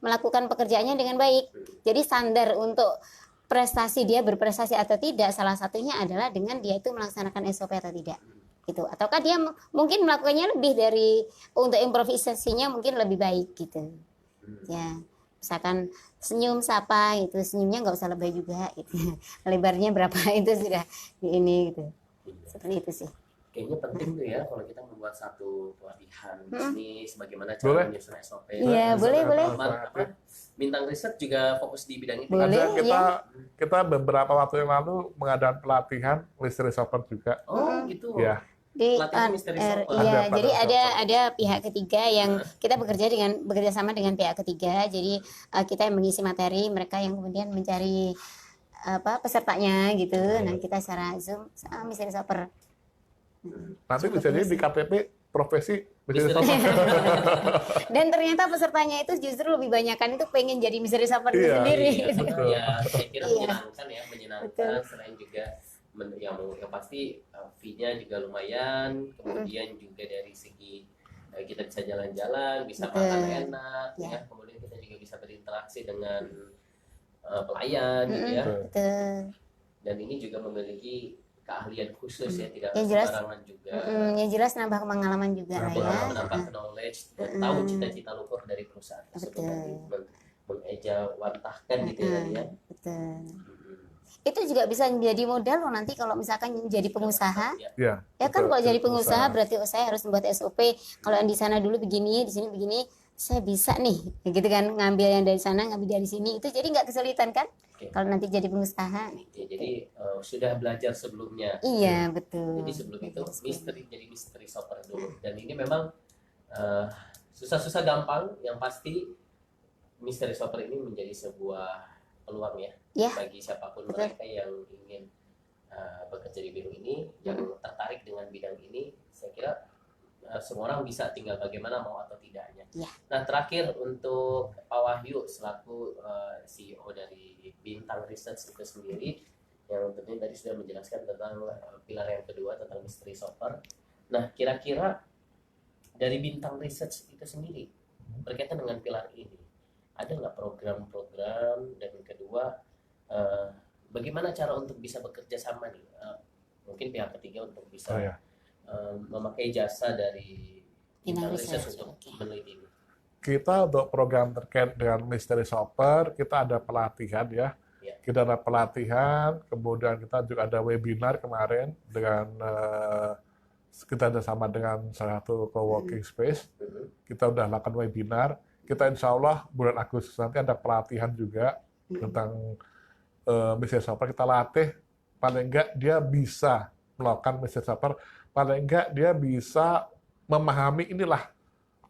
melakukan pekerjaannya dengan baik. Jadi standar untuk prestasi dia berprestasi atau tidak, salah satunya adalah dengan dia itu melaksanakan SOP atau tidak. Gitu. Ataukah dia mungkin melakukannya lebih dari untuk improvisasinya mungkin lebih baik gitu. Ya. Misalkan senyum sapa gitu, senyumnya nggak usah lebay juga gitu. Lebarnya berapa itu sudah di ini gitu. Seperti itu sih. Kayaknya penting tuh ya kalau kita membuat satu pelatihan bisnis bagaimana Boleh. cara menyusun SOP. Iya, boleh. Bintang riset juga fokus di bidang itu. Boleh. Kita beberapa waktu yang lalu mengadakan pelatihan mystery shopper juga. Oh, gitu. Ya. Di Pelatihan misteri shopper. Ada iya, jadi shopper. ada pihak ketiga yang kita bekerja sama dengan pihak ketiga. Jadi kita yang mengisi materi, mereka yang kemudian mencari pesertanya gitu. Nah, kita secara Zoom mystery shopper. Nanti bisa jadi di KTP profesi mystery Mystery shopper. Dan ternyata pesertanya itu justru lebih banyakan itu pengen jadi mystery shopper itu Iya, sendiri. Iya, gitu. betul. ya, saya kira Iya. menyenangkan ya, Betul. selain juga yang pasti fee-nya juga lumayan, kemudian juga dari segi kita bisa jalan-jalan, bisa Betul. makan enak, Ya. ya, kemudian kita juga bisa berinteraksi dengan pelayan, gitu ya, Betul. dan ini juga memiliki keahlian khusus ya, tidak Yang jelas. sembarangan juga. Yang jelas nambah pengalaman juga lah ya. Menambah knowledge dan tahu cita-cita luhur dari perusahaan tersebut Betul. mengejawantahkan gitu ya. Betul. Itu juga bisa menjadi modal loh nanti kalau misalkan menjadi pengusaha. Ya. Ya kan betul. kalau jadi pengusaha berarti saya harus membuat SOP. Kalau yang di sana dulu begini, di sini begini, saya bisa nih, gitu kan, ngambil yang dari sana, ngambil dari sini. Itu jadi nggak kesulitan kan? Oke. Kalau nanti jadi pengusaha. Ya, jadi sudah belajar sebelumnya. Iya betul. Jadi sebelum itu jadi misteri shopper dulu. Dan ini memang susah-susah gampang. Yang pasti misteri shopper ini menjadi sebuah peluang ya, Ya, bagi siapapun betul. mereka yang ingin bekerja di bidang ini, yang tertarik dengan bidang ini. Saya kira semua orang bisa, tinggal bagaimana mau atau tidaknya. Ya. Nah, terakhir untuk Pak Wahyu selaku CEO dari Bintang Research itu sendiri, yang tentunya tadi sudah menjelaskan tentang pilar yang kedua tentang mystery shopper. Nah, kira-kira dari Bintang Research itu sendiri berkaitan dengan pilar ini, ada nggak program-program, dan kedua bagaimana cara untuk bisa bekerja sama nih? Mungkin pihak ketiga untuk bisa memakai jasa dari Bintang Research Research, untuk oke. meneliti ini. Kita untuk program terkait dengan Mystery Shopper, kita ada pelatihan ya. Ya. Kita ada pelatihan, kemudian kita juga ada webinar kemarin dengan kita ada sama dengan salah satu co-working space. Kita udah lakukan webinar. Kita insya Allah bulan Agustus nanti ada pelatihan juga tentang Mystery Shopper. Kita latih, paling enggak dia bisa melakukan Mystery Shopper, paling enggak dia bisa memahami inilah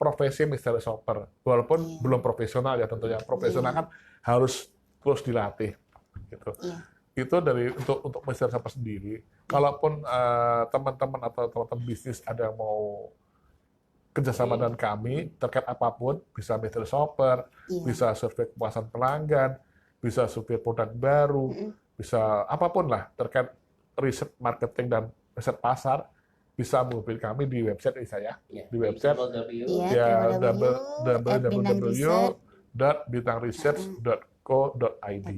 profesi Mystery Shopper. Walaupun belum profesional ya tentunya. Profesional kan harus terus dilatih. Gitu. Itu dari untuk Mystery Shopper sendiri. Kalaupun teman-teman atau teman-teman bisnis ada yang mau kerjasama dengan kami terkait apapun, bisa Mystery Shopper, bisa survei kepuasan pelanggan, bisa survei produk baru, bisa apapun lah terkait riset marketing dan riset pasar, bisa menghubungi kami di website saya. Di website www.bintangresearch.co.id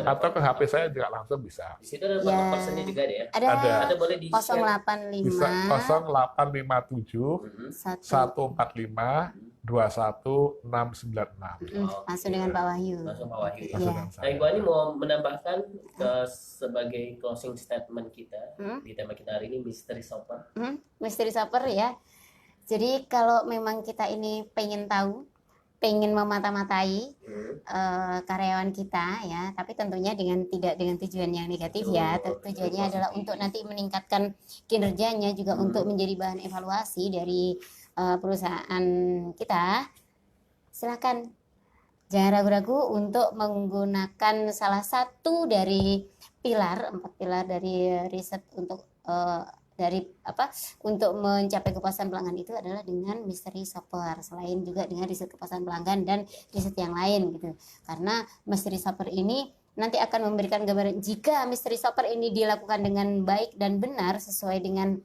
atau ke HP saya juga langsung bisa. Di situ ada kontak personnya juga ada ya? Ada boleh di Bisa 0857 145 21696. langsung dengan Pak Wahyu. Langsung Pak Wahyu. Langsung dengan Nah, saya. Ibu Ani mau menambahkan sebagai closing statement kita di tema kita hari ini Mystery Shopper. Mystery Shopper ya. Jadi kalau memang kita ini pengen tahu, pengen memata-matai karyawan kita ya, tapi tentunya tidak dengan tujuan yang negatif ya. Tujuannya adalah untuk nanti meningkatkan kinerjanya, juga untuk menjadi bahan evaluasi dari perusahaan kita. Silakan, jangan ragu-ragu untuk menggunakan salah satu dari 4 pilar dari riset untuk untuk mencapai kepuasan pelanggan itu adalah dengan Mystery Shopper, selain juga dengan riset kepuasan pelanggan dan riset yang lain gitu. Karena Mystery Shopper ini nanti akan memberikan gambaran, jika Mystery Shopper ini dilakukan dengan baik dan benar sesuai dengan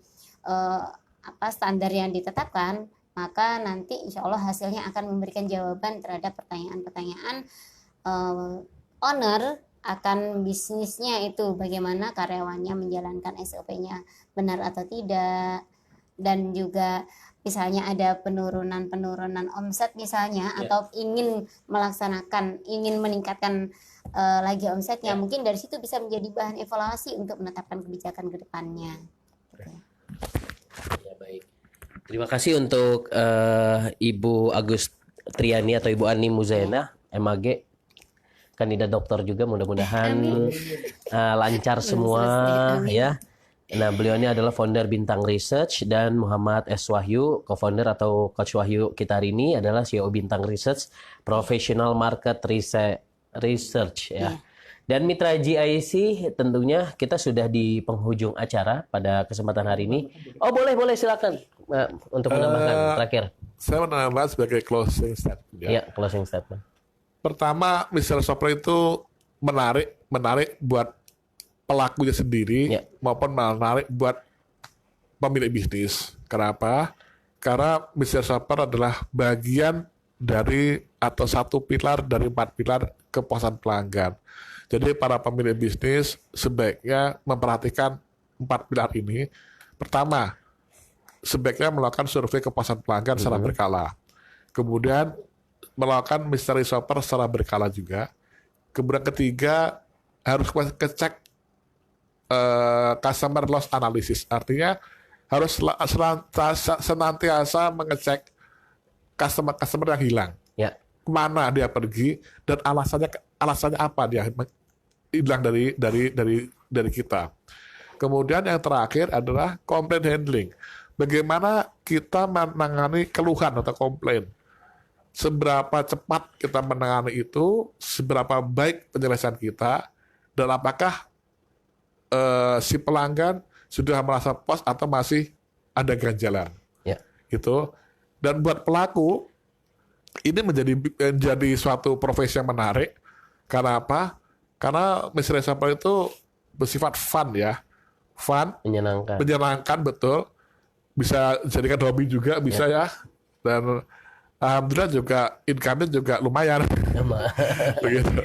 standar yang ditetapkan, maka nanti insya Allah hasilnya akan memberikan jawaban terhadap pertanyaan-pertanyaan owner akan bisnisnya itu, bagaimana karyawannya menjalankan SOP-nya benar atau tidak, dan juga misalnya ada penurunan omset misalnya, atau ingin meningkatkan lagi omsetnya, mungkin dari situ bisa menjadi bahan evaluasi untuk menetapkan kebijakan ke depannya. Ya, baik. Terima kasih untuk Ibu Agus Triani atau Ibu Ani Muzaina, MAG, kandidat dokter juga, mudah-mudahan lancar semua ya. Nah, beliau ini adalah founder Bintang Research, dan Muhammad S. Wahyu, co-founder atau Coach Wahyu kita hari ini adalah CEO Bintang Research, Professional Market Research ya. Dan mitra GIC, tentunya kita sudah di penghujung acara pada kesempatan hari ini. Oh, boleh silakan untuk menambahkan terakhir. Saya menambah sebagai closing statement. Ya, closing statement. Pertama, Mystery Shopper itu menarik buat pelakunya sendiri maupun menarik buat pemilik bisnis. Kenapa? Karena Mystery Shopper adalah bagian dari atau satu pilar dari 4 pilar kepuasan pelanggan. Jadi para pemilik bisnis sebaiknya memperhatikan 4 pilar ini. Pertama, sebaiknya melakukan survei kepuasan pelanggan secara berkala. Kemudian melakukan Mystery Shopper secara berkala juga. Kemudian ketiga, harus ngecek customer loss analysis. Artinya harus senantiasa mengecek customer yang hilang. Ya. Kemana dia pergi dan alasannya apa dia hilang dari kita. Kemudian yang terakhir adalah complaint handling. Bagaimana kita menangani keluhan atau komplain. Seberapa cepat kita menangani itu, seberapa baik penyelesaian kita, dan apakah si pelanggan sudah merasa puas atau masih ada ganjalan. Ya. Gitu. Dan buat pelaku, ini menjadi suatu profesi yang menarik. Karena apa? Karena Mystery Shopper itu bersifat fun ya. Fun, menyenangkan betul. Bisa jadikan hobi juga bisa ya. Dan Alhamdulillah juga income-nya juga lumayan. Begitu.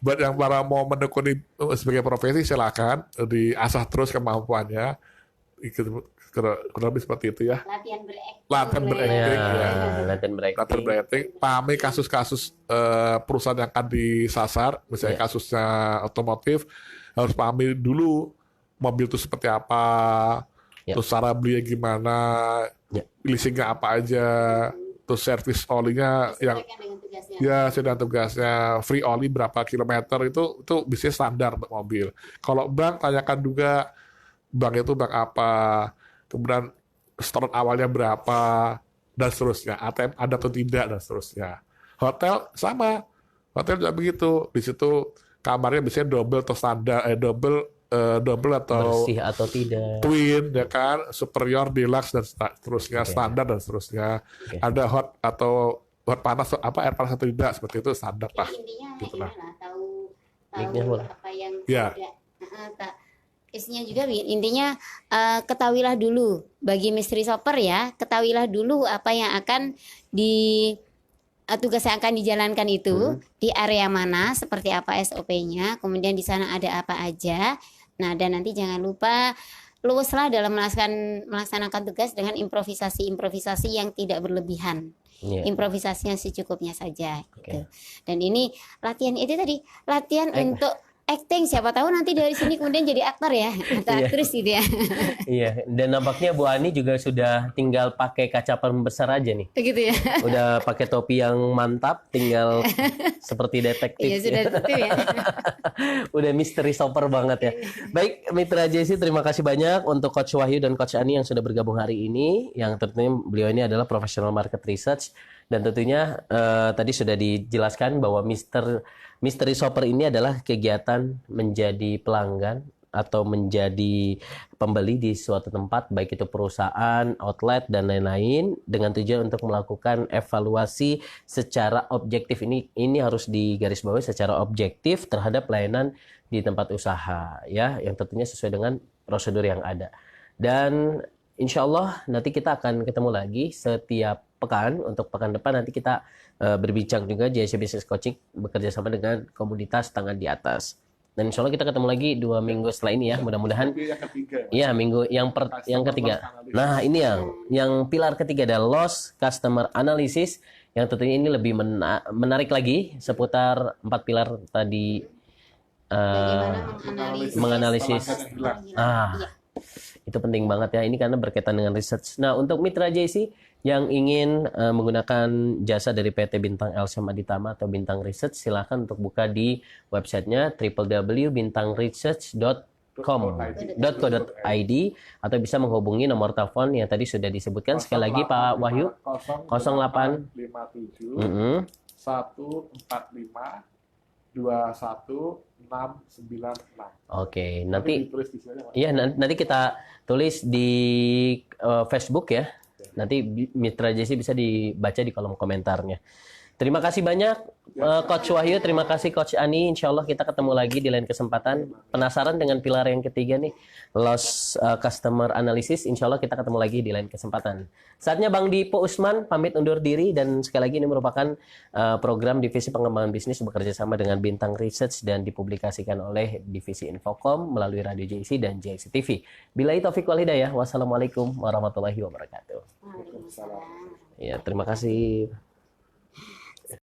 Buat yang para mau menekuni sebagai profesi silakan diasah terus kemampuannya. Kurang lebih seperti itu ya. Latihan berakting. Latihan berakting ya. Latihan berakting. Latihan berakting. Pahami kasus-kasus perusahaan yang akan disasar, misalnya kasusnya otomotif, harus pahami dulu mobil itu seperti apa, terus cara belinya gimana, leasingnya apa aja, terus servis olinya yang Dengan tugasnya. ya sedang tugasnya, free oli berapa kilometer itu bisnis standar untuk mobil. Kalau bank tanyakan juga bank itu bank apa, kemudian store awalnya berapa dan seterusnya, ATM ada atau tidak dan seterusnya. Hotel sama, hotel juga begitu. Di situ kamarnya biasanya double atau standar, double atau Bersih atau tidak. twin ya kan, superior, deluxe dan seterusnya, standar dan seterusnya. Ada hot atau hot panas apa air panas atau tidak, seperti itu standar lah. Intinya Gitu lah. inilah tahu Nicknya boleh. apa yang Ya. ada. Isinya juga intinya ketahuilah dulu bagi mystery shopper ya, ketahuilah dulu apa yang akan tugas yang akan dijalankan itu di area mana, seperti apa SOP-nya, kemudian di sana ada apa aja. Nah, dan nanti jangan lupa luweslah dalam melaksanakan tugas dengan improvisasi yang tidak berlebihan. Iya. Improvisasinya secukupnya saja gitu. Dan ini latihan itu tadi, latihan untuk acting, siapa tahu nanti dari sini kemudian jadi aktor ya atau aktris gitu ya. Iya, dan nampaknya Bu Ani juga sudah tinggal pakai kaca pembesar aja nih. Begitu ya. Udah pakai topi yang mantap, tinggal seperti detektif. Iya sudah tentu ya. Udah mystery shopper banget ya. Baik, Mitra JC, terima kasih banyak untuk Coach Wahyu dan Coach Ani yang sudah bergabung hari ini. Yang tentunya beliau ini adalah professional market research. Dan tentunya tadi sudah dijelaskan bahwa mystery shopper ini adalah kegiatan menjadi pelanggan atau menjadi pembeli di suatu tempat, baik itu perusahaan, outlet, dan lain-lain, dengan tujuan untuk melakukan evaluasi secara objektif. Ini harus digarisbawahi secara objektif terhadap layanan di tempat usaha, ya, yang tentunya sesuai dengan prosedur yang ada. Dan insya Allah nanti kita akan ketemu lagi setiap pekan. Untuk pekan depan nanti kita berbincang juga JIC Business Coaching bekerja sama dengan komunitas tangan di atas. Dan insya Allah kita ketemu lagi 2 minggu setelah ini ya, mudah-mudahan. Yang ketiga. Iya, minggu yang ketiga. Nah, ini yang pilar ketiga adalah loss customer analysis, yang tentunya ini lebih menarik lagi seputar 4 pilar tadi. Bagaimana menganalisis. Iya. Itu penting banget ya, ini karena berkaitan dengan research. Nah, untuk Mitra JC yang ingin menggunakan jasa dari PT Bintang Elsyam Aditama atau Bintang Research, silahkan untuk buka di websitenya www.bintangresearch.co.id atau bisa menghubungi nomor telepon yang tadi sudah disebutkan. Sekali lagi Pak Wahyu, 0857 Mm-mm. 145 21696. Oke, nanti ditulis di sini, Pak. iya nanti kita tulis di Facebook ya. Nanti Mitra JC bisa dibaca di kolom komentarnya. Terima kasih banyak Coach Wahyu, terima kasih Coach Ani. Insya Allah kita ketemu lagi di lain kesempatan. Penasaran dengan pilar yang ketiga nih, loss customer analysis. Insya Allah kita ketemu lagi di lain kesempatan. Saatnya Bang Dipo Usman pamit undur diri, dan sekali lagi ini merupakan program Divisi Pengembangan Bisnis bekerja sama dengan Bintang Research dan dipublikasikan oleh Divisi Infocom melalui Radio JIC dan JIC TV. Billahi taufiq wal hidayah. Wassalamualaikum warahmatullahi wabarakatuh. Waalaikumsalam. Ya, terima kasih.